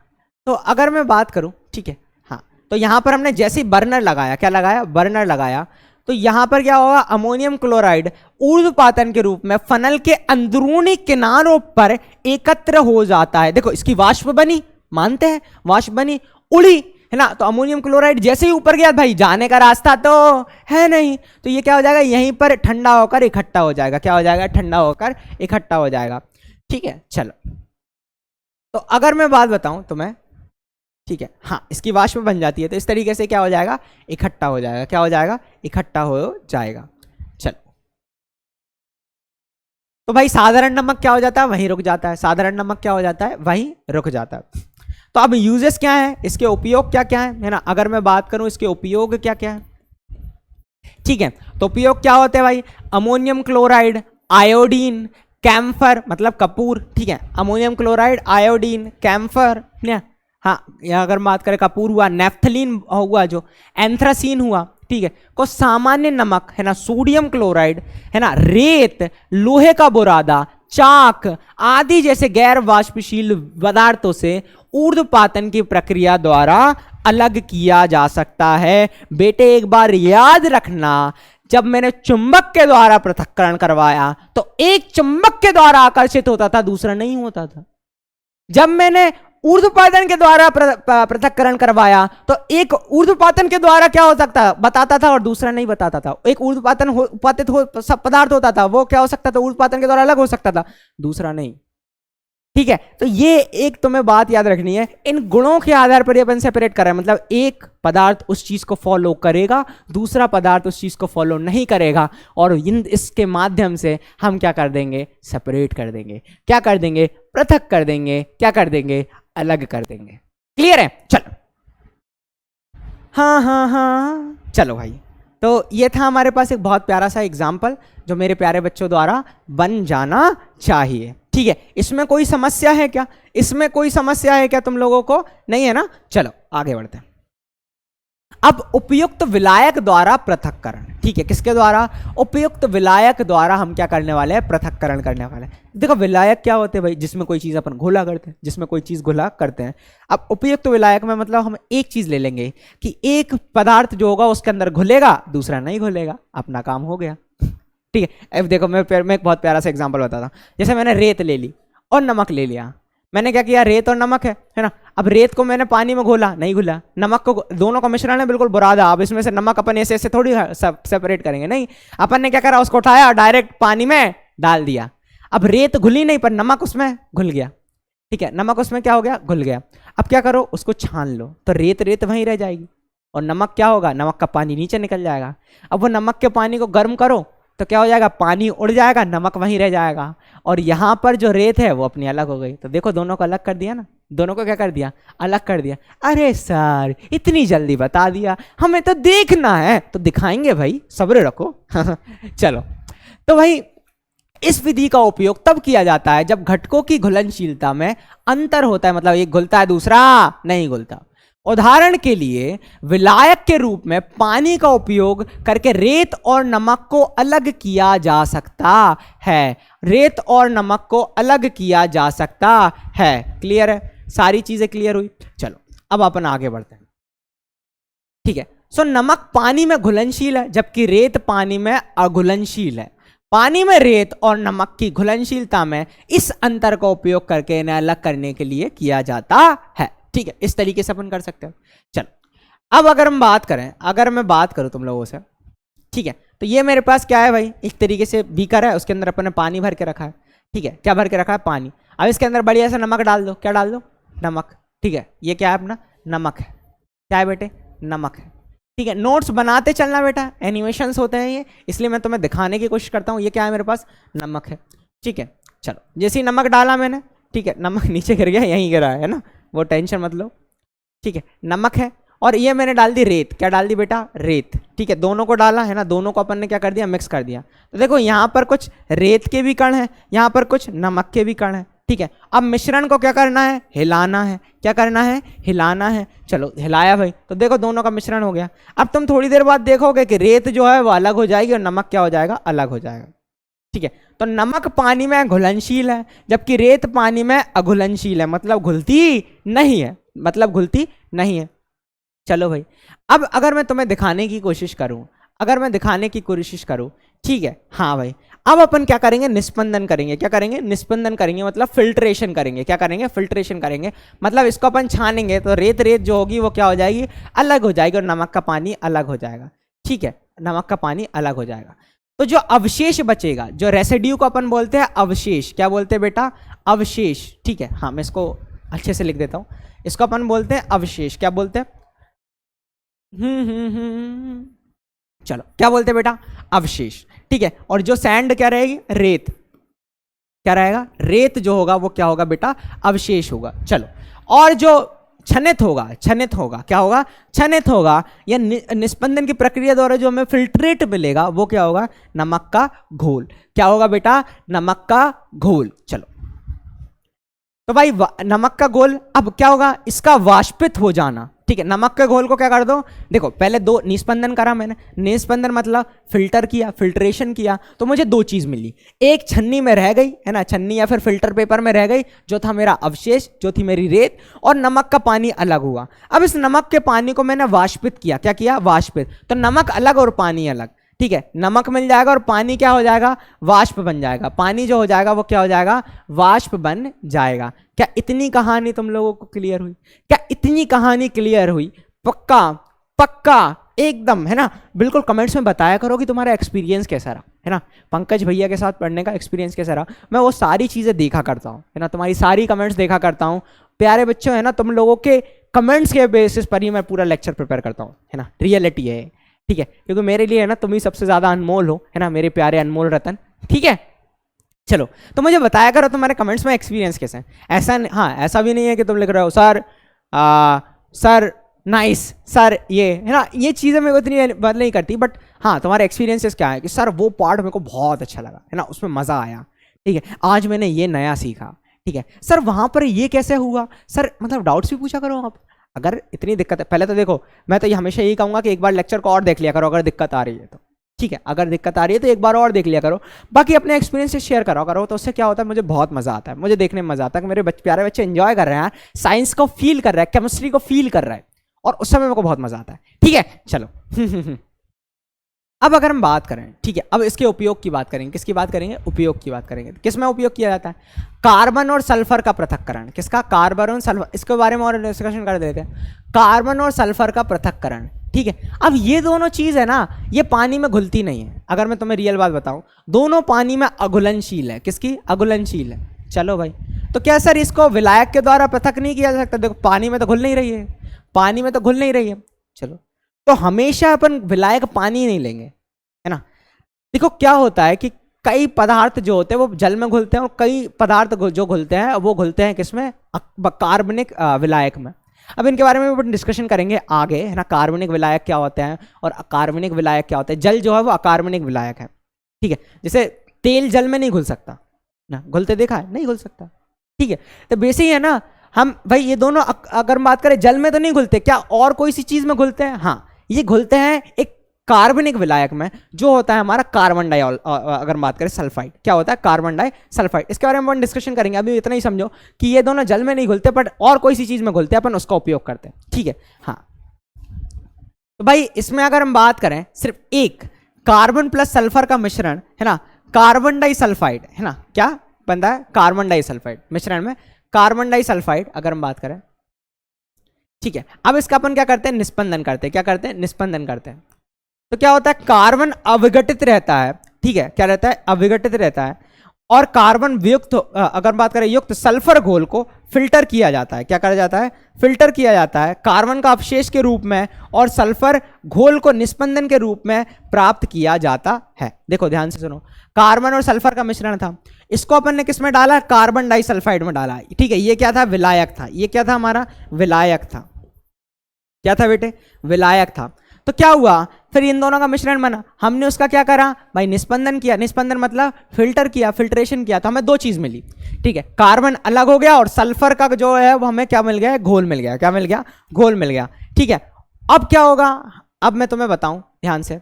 तो अगर मैं बात करूं, ठीक है, हाँ, तो यहां पर हमने जैसे ही बर्नर लगाया, क्या लगाया? बर्नर लगाया, तो यहां पर क्या होगा? अमोनियम क्लोराइड ऊर्ध्वपातन के रूप में फनल के अंदरूनी किनारों पर एकत्र हो जाता है। देखो इसकी वाष्प बनी, मानते हैं वाष्प बनी, उड़ी, है ना। तो अमोनियम क्लोराइड जैसे ही ऊपर गया भाई, जाने का रास्ता तो है नहीं, तो ये क्या हो जाएगा? यहीं पर ठंडा होकर इकट्ठा हो जाएगा। क्या हो जाएगा? ठंडा होकर इकट्ठा हो जाएगा। ठीक है, चलो, तो अगर मैं बात बताऊं तुम्हें, ठीक है, हाँ, इसकी वाष्प बन जाती है, तो इस तरीके से क्या हो जाएगा? इकट्ठा हो जाएगा। क्या हो जाएगा? इकट्ठा हो जाएगा। तो भाई साधारण नमक क्या हो जाता है, वहीं रुक जाता है। साधारण नमक क्या हो जाता है, वहीं रुक जाता है। तो अब यूजेस क्या है, इसके उपयोग क्या क्या है ना। अगर मैं बात करूं इसके उपयोग क्या क्या है, ठीक है, तो उपयोग क्या होते हैं भाई, अमोनियम क्लोराइड, आयोडीन, कैम्फर मतलब कपूर, ठीक है, अमोनियम क्लोराइड, आयोडीन, कैम्फर, हाँ, यहाँ अगर बात करें कपूर हुआ, नेफ्थलीन हुआ, जो एंथ्रासीन हुआ, ठीक है, को सामान्य नमक है ना, सोडियम क्लोराइड है ना, रेत, लोहे का बुरादा, चाक आदि जैसे गैर वाष्पशील पदार्थों से ऊर्ध्वपातन की प्रक्रिया द्वारा अलग किया जा सकता है। बेटे एक बार याद रखना, जब मैंने चुंबक के द्वारा पृथक्करण करवाया तो एक चुंबक के द्वारा आकर्षित होता था, दूसरा नहीं होता था। जब मैंने ऊर्ध्वपातन के द्वारा पृथक्करण करवाया तो एक ऊर्ध्वपातन के द्वारा क्या हो सकता बताता था और दूसरा नहीं बताता था। एक ऊर्ध्वपातन उत्पादित हो सब पदार्थ होता था, वो क्या हो सकता था, ऊर्ध्वपातन के द्वारा अलग हो सकता था, दूसरा नहीं। ठीक है, तो ये एक तुम्हें बात याद रखनी है, इन गुणों के आधार पर अपन सेपरेट कर रहे हैं। मतलब एक पदार्थ उस चीज को फॉलो करेगा, दूसरा पदार्थ उस चीज को फॉलो नहीं करेगा, और इसके माध्यम से हम क्या कर देंगे, सेपरेट कर देंगे। क्या कर देंगे, पृथक कर देंगे। क्या कर देंगे, अलग कर देंगे। क्लियर है, चलो। हाँ, चलो भाई, तो ये था हमारे पास एक बहुत प्यारा सा एग्जाम्पल जो मेरे प्यारे बच्चों द्वारा बन जाना चाहिए। ठीक है, इसमें कोई समस्या है क्या, इसमें कोई समस्या है क्या तुम लोगों को, नहीं है ना। चलो आगे बढ़ते हैं। अब उपयुक्त विलायक द्वारा पृथक्करण, ठीक है, किसके द्वारा, उपयुक्त विलायक द्वारा हम क्या करने वाले हैं, पृथक्करण करने वाले हैं। देखो विलायक क्या होते हैं भाई, जिसमें कोई चीज अपन घोला करते हैं, जिसमें कोई चीज घोला करते हैं। अब उपयुक्त विलायक में मतलब हम एक चीज ले लेंगे कि एक पदार्थ जो होगा उसके अंदर घुलेगा, दूसरा नहीं घुलेगा, अपना काम हो गया। ठीक है, अब देखो मैं एक बहुत प्यारा सा एग्जांपल बताता हूं। जैसे मैंने रेत ले ली और नमक ले लिया, मैंने क्या किया, रेत और नमक है ना। अब रेत को मैंने पानी में घोला, नहीं घुला, नमक को, दोनों का मिश्रण है बिल्कुल बुरादा। अब इसमें से नमक अपन ऐसे ऐसे थोड़ी सेपरेट करेंगे, नहीं, अपन ने क्या करा, उसको उठाया और डायरेक्ट पानी में डाल दिया। अब रेत घुली नहीं पर नमक उसमें घुल गया। ठीक है, नमक उसमें क्या हो गया, घुल गया। अब क्या करो, उसको छान लो, तो रेत रेत वहीं रह जाएगी और नमक क्या होगा, नमक का पानी नीचे निकल जाएगा। अब वो नमक के पानी को गर्म करो तो क्या हो जाएगा, पानी उड़ जाएगा, नमक वहीं रह जाएगा, और यहां पर जो रेत है वो अपनी अलग हो गई। तो देखो दोनों को अलग कर दिया ना, दोनों को क्या कर दिया, अलग कर दिया। अरे सर इतनी जल्दी बता दिया, हमें तो देखना है, तो दिखाएंगे भाई, सब्र रखो। चलो, तो भाई इस विधि का उपयोग तब किया जाता है जब घटकों की घुलनशीलता में अंतर होता है, मतलब एक घुलता है दूसरा नहीं घुलता। उदाहरण के लिए विलायक के रूप में पानी का उपयोग करके रेत और नमक को अलग किया जा सकता है। रेत और नमक को अलग किया जा सकता है। क्लियर है, सारी चीजें क्लियर हुई। चलो अब अपन आगे बढ़ते हैं। ठीक है, सो नमक पानी में घुलनशील है जबकि रेत पानी में अघुलनशील है। पानी में रेत और नमक की घुलनशीलता में इस अंतर का उपयोग करके इन्हें अलग करने के लिए किया जाता है। ठीक है, इस तरीके से अपन कर सकते हो। चलो अब अगर हम बात करें, अगर मैं बात करूं तुम लोगों से, ठीक है, तो ये मेरे पास क्या है भाई, एक तरीके से बीकर है, उसके अंदर अपन ने पानी भर के रखा है। ठीक है, क्या भर के रखा है, पानी। अब इसके अंदर बढ़िया सा नमक डाल दो, क्या डाल दो, नमक। ठीक है, ये क्या है अपना, नमक है। क्या है बेटे, नमक है। ठीक है, नोट्स बनाते चलना बेटा, एनिमेशंस होते हैं ये, इसलिए मैं तुम्हें दिखाने की कोशिश करता हूँ। ये क्या है मेरे पास, नमक है। ठीक है, चलो जैसे ही नमक डाला मैंने, ठीक है, नमक नीचे गिर गया, यहीं गिरा है ना, वो टेंशन मत लो। ठीक है, नमक है और ये मैंने डाल दी रेत। क्या डाल दी बेटा, रेत। ठीक है, दोनों को डाला है ना, दोनों को अपन ने क्या कर दिया, मिक्स कर दिया। तो देखो यहाँ पर कुछ रेत के भी कण हैं, यहाँ पर कुछ नमक के भी कण हैं। ठीक है, अब मिश्रण को क्या करना है, हिलाना है। क्या करना है, हिलाना है। चलो हिलाया भाई, तो देखो दोनों का मिश्रण हो गया। अब तुम थोड़ी देर बाद देखोगे कि रेत जो है वो अलग हो जाएगी और नमक क्या हो जाएगा, अलग हो जाएगा। ठीक है, तो नमक पानी में घुलनशील है जबकि रेत पानी में अघुलनशील है, मतलब घुलती नहीं है, मतलब घुलती नहीं है। चलो भाई, अब अगर मैं तुम्हें दिखाने की कोशिश करूं, अगर मैं दिखाने की कोशिश करूं, ठीक है, हाँ भाई, अब अपन क्या करेंगे, निस्पंदन करेंगे। क्या करेंगे, निस्पंदन करेंगे, मतलब फिल्ट्रेशन करेंगे। क्या करेंगे, फिल्ट्रेशन करेंगे, मतलब इसको अपन छानेंगे तो रेत रेत जो होगी वो क्या हो जाएगी, अलग हो जाएगी और नमक का पानी अलग हो जाएगा। ठीक है, नमक का पानी अलग हो जाएगा। तो जो अवशेष बचेगा, जो रेसिड्यू को अपन बोलते हैं अवशेष, क्या बोलते हैं बेटा, अवशेष। ठीक है, हाँ मैं इसको अच्छे से लिख देता हूं, इसको अपन बोलते हैं अवशेष। क्या बोलते हैं, चलो क्या बोलते हैं बेटा, अवशेष। ठीक है, और जो सैंड क्या रहेगी, रेत। क्या रहेगा, रेत जो होगा वो क्या होगा बेटा, अवशेष होगा। चलो, और जो क्षनित होगा, क्षनित होगा, क्या होगा, क्षनित होगा, या निस्पंदन की प्रक्रिया द्वारा जो हमें फिल्ट्रेट मिलेगा वो क्या होगा, नमक का घोल। क्या होगा बेटा, नमक का घोल। चलो, तो भाई नमक का घोल, अब क्या होगा, इसका वाष्पित हो जाना। ठीक है, नमक के घोल को क्या कर दो, देखो पहले दो निस्पंदन करा मैंने, निस्पंदन मतलब फिल्टर किया, फिल्ट्रेशन किया, तो मुझे दो चीज मिली, एक छन्नी में रह गई है ना, छन्नी या फिर फिल्टर पेपर में रह गई, जो था मेरा अवशेष, जो थी मेरी रेत, और नमक का पानी अलग हुआ। अब इस नमक के पानी को मैंने वाष्पित किया, क्या किया, वाष्पित, तो नमक अलग और पानी अलग। ठीक है, नमक मिल जाएगा और पानी क्या हो जाएगा, वाष्प बन जाएगा। पानी जो हो जाएगा वो क्या हो जाएगा, वाष्प बन जाएगा। क्या इतनी कहानी तुम लोगों को क्लियर हुई, क्या इतनी कहानी क्लियर हुई, पक्का पक्का एकदम, है ना। बिल्कुल कमेंट्स में बताया करो कि तुम्हारा एक्सपीरियंस कैसा रहा, है ना, पंकज भैया के साथ पढ़ने का एक्सपीरियंस कैसा रहा। मैं वो सारी चीज़ें देखा करता हूँ, है ना, तुम्हारी सारी कमेंट्स देखा करता हूँ। प्यारे बच्चों, है ना, तुम लोगों के कमेंट्स के बेसिस पर ही मैं पूरा लेक्चर प्रिपेयर करता हूँ, है ना, रियलिटी है। ठीक है, क्योंकि मेरे लिए, है ना, तुम ही सबसे ज़्यादा अनमोल हो, है ना, मेरे प्यारे अनमोल रतन। ठीक है, चलो, तो मुझे बताया करो तुम्हारे कमेंट्स में एक्सपीरियंस कैसे है। ऐसा, हाँ, ऐसा भी नहीं है कि तुम लिख रहे हो सर सर नाइस, सर ये, है ना, ये चीज़ें मेरे को इतनी बात नहीं करती, बट हाँ, तुम्हारे एक्सपीरियंसेस क्या है कि सर वो पार्ट मेरे को बहुत अच्छा लगा, है ना, उसमें मज़ा आया। ठीक है, आज मैंने ये नया सीखा। ठीक है सर, वहाँ पर ये कैसे हुआ सर, मतलब डाउट्स भी पूछा करो आप। अगर इतनी दिक्कत है, पहले तो देखो, मैं तो ये हमेशा यही कहूँगा कि एक बार लेक्चर को और देख लिया करो अगर दिक्कत आ रही है तो। ठीक है, अगर दिक्कत आ रही है तो एक बार और देख लिया करो, बाकी अपने एक्सपीरियंस से शेयर करो, तो उससे क्या होता है, मुझे बहुत मजा आता है, मुझे देखने में मजा आता है कि मेरे प्यारे बच्चे एंजॉय कर रहे हैं, साइंस को फील कर रहा है, केमिस्ट्री को फील कर रहा है, और उस समय मेरे को बहुत मजा आता है। ठीक है, चलो अब अगर हम बात करें, ठीक है, अब इसके उपयोग की बात करेंगे। किसकी बात करेंगे, उपयोग की बात करेंगे। किस में उपयोग किया जाता है, कार्बन और सल्फर का पृथक्करण। किसका, कार्बन और सल्फर, इसके बारे में और डिस्कशन कर देते हैं। कार्बन और सल्फर का पृथक्करण, ठीक है। अब ये दोनों चीज है ना, ये पानी में घुलती नहीं है। अगर मैं तुम्हें रियल बात बताऊं, दोनों पानी में अघुलनशील है। किसकी, अघुलनशील है। चलो भाई, तो क्या सर इसको विलायक के द्वारा पृथक नहीं किया जा सकता, देखो पानी में तो घुल नहीं रही है, पानी में तो घुल नहीं रही है। चलो, तो हमेशा अपन विलायक पानी नहीं लेंगे, है ना। देखो क्या होता है कि कई पदार्थ जो होते हैं वो जल में घुलते हैं, और कई पदार्थ जो घुलते हैं वो घुलते हैं किसमें, कार्बनिक विलायक में। अब इनके बारे में अपन डिस्कशन करेंगे आगे, है ना। कार्बनिक विलायक क्या होते हैं और अकार्बनिक विलायक क्या होते हैं। जल जो है वो अकार्बनिक विलायक है, ठीक है। जैसे तेल जल में नहीं घुल सकता ना, घुलते देखा है, नहीं घुल सकता, ठीक है। तो बेसिक है ना, हम भाई ये दोनों अगर हम बात करें जल में तो नहीं घुलते, क्या और कोई सी चीज में घुलते हैं, हाँ ये घुलते हैं एक कार्बनिक विलायक में, जो होता है हमारा कार्बन डाई, अगर हम बात करें सल्फाइड, क्या होता है कार्बन डाई सल्फाइड। इसके बारे में अपन डिस्कशन करेंगे, अभी इतना ही समझो कि ये दोनों जल में नहीं घुलते, बट और कोई सी चीज में घुलते हैं, अपन उसका उपयोग करते हैं, ठीक है। हाँ, तो भाई इसमें अगर हम बात करें, सिर्फ एक कार्बन प्लस सल्फर का मिश्रण, है ना, कार्बन डाई सल्फाइड, है ना, क्या बनता है, कार्बन डाई सल्फाइड मिश्रण में कार्बन डाई सल्फाइड अगर हम बात करें, ठीक है। अब इसका अपन क्या करते हैं, निस्पंदन करते हैं। क्या करते हैं, निस्पंदन करते हैं। तो क्या होता है, कार्बन अविघटित रहता है, ठीक है, क्या रहता है, अविघटित रहता है, और कार्बन युक्त, अगर बात करें युक्त सल्फर घोल को फिल्टर किया जाता है। क्या करा जाता है, फिल्टर किया जाता है कार्बन का अवशेष के रूप में, और सल्फर घोल को निस्पंदन के रूप में प्राप्त किया जाता है। देखो ध्यान से सुनो, कार्बन और सल्फर का मिश्रण था, इसको अपन ने किस में डाला, कार्बन डाइसल्फाइड में डाला, ठीक है। ये क्या था, विलायक था, ये क्या था हमारा, विलायक था। क्या था बेटे, विलायक था। तो क्या हुआ, फिर इन दोनों का मिश्रण बना, हमने उसका क्या करा भाई, निस्पंदन किया। निस्पंदन मतलब फिल्टर किया, फिल्ट्रेशन किया, तो हमें दो चीज मिली, ठीक है। कार्बन अलग हो गया, और सल्फर का जो है वो हमें क्या मिल गया, घोल मिल गया। क्या मिल गया, घोल मिल गया, ठीक है। अब क्या होगा, अब मैं तुम्हें बताऊं ध्यान से,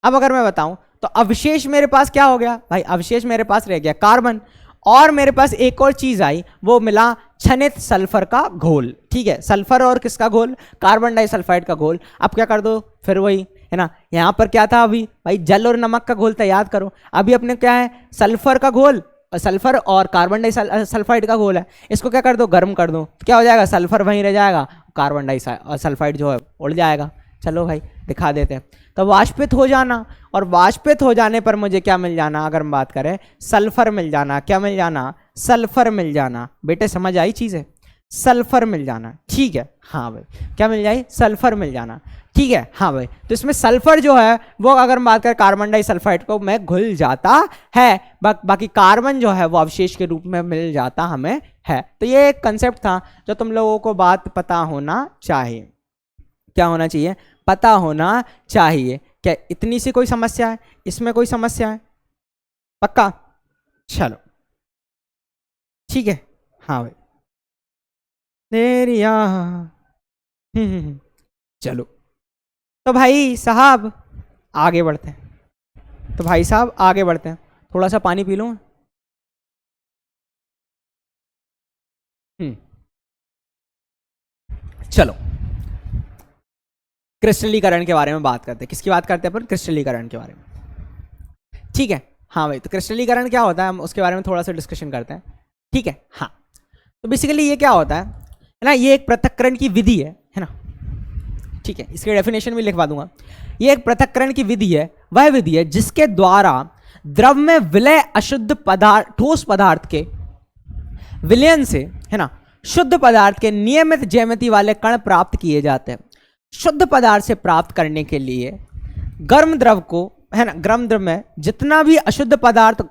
अब अगर मैं बताऊं तो अवशेष मेरे पास क्या हो गया भाई, अवशेष मेरे पास रह गया कार्बन, और मेरे पास एक और चीज आई, वो मिला क्षनित सल्फर का घोल, ठीक है। सल्फर और किसका घोल, कार्बन डाइसल्फाइड का घोल। अब क्या कर दो, फिर वही है ना, यहाँ पर क्या था अभी भाई, जल और नमक का घोल था, याद करो। अभी अपने क्या है, सल्फर का घोल, सल्फर और कार्बन डाइसल्फाइड का घोल है, इसको क्या कर दो, गर्म कर दो, क्या हो जाएगा, सल्फर वहीं रह जाएगा, कार्बन डाइसल्फाइड जो है उड़ जाएगा। चलो भाई दिखा देते हैं। तो वाष्पित हो जाना, और वाष्पित हो जाने पर मुझे क्या मिल जाना, अगर हम बात करें सल्फर मिल जाना। क्या मिल जाना, सल्फर मिल जाना। बेटे समझ आई चीज़ है, सल्फर मिल जाना, ठीक है हाँ भाई, क्या मिल जाए, सल्फर मिल जाना, ठीक है हाँ भाई। तो इसमें सल्फर जो है वो अगर हम बात करें कार्बन डाइसल्फाइड को में घुल जाता है, बाकी कार्बन जो है वो अवशेष के रूप में मिल जाता हमें है। तो ये एक कंसेप्ट था जो तुम लोगों को बात पता होना चाहिए। क्या होना चाहिए, पता होना चाहिए। क्या इतनी सी कोई समस्या है, इसमें कोई समस्या है, पक्का, चलो ठीक है हाँ भाई तेरिया चलो। तो भाई साहब आगे बढ़ते हैं, तो भाई साहब आगे बढ़ते हैं, थोड़ा सा पानी पी लूँ। चलो क्रिस्टलीकरण के बारे में बात करते हैं। किसकी बात करते हैं अपन, क्रिस्टलीकरण के बारे में, ठीक है हाँ भाई। तो क्रिस्टलीकरण क्या होता है हम उसके बारे में थोड़ा सा डिस्कशन करते हैं, ठीक है हाँ। तो बेसिकली ये क्या होता है ना, ये एक पृथक्करण की विधि है ना, ठीक है, इसकी डेफिनेशन भी लिखवा दूंगा। ये एक पृथक्करण की विधि है, वह विधि है जिसके द्वारा द्रव में विलय अशुद्ध पदार्थ ठोस पदार्थ के विलयन से है ना शुद्ध पदार्थ के नियमित ज्यामिति वाले कण प्राप्त किए जाते हैं। शुद्ध पदार्थ से प्राप्त करने के लिए गर्म द्रव को है ना, गर्म द्रव में जितना भी अशुद्ध पदार्थ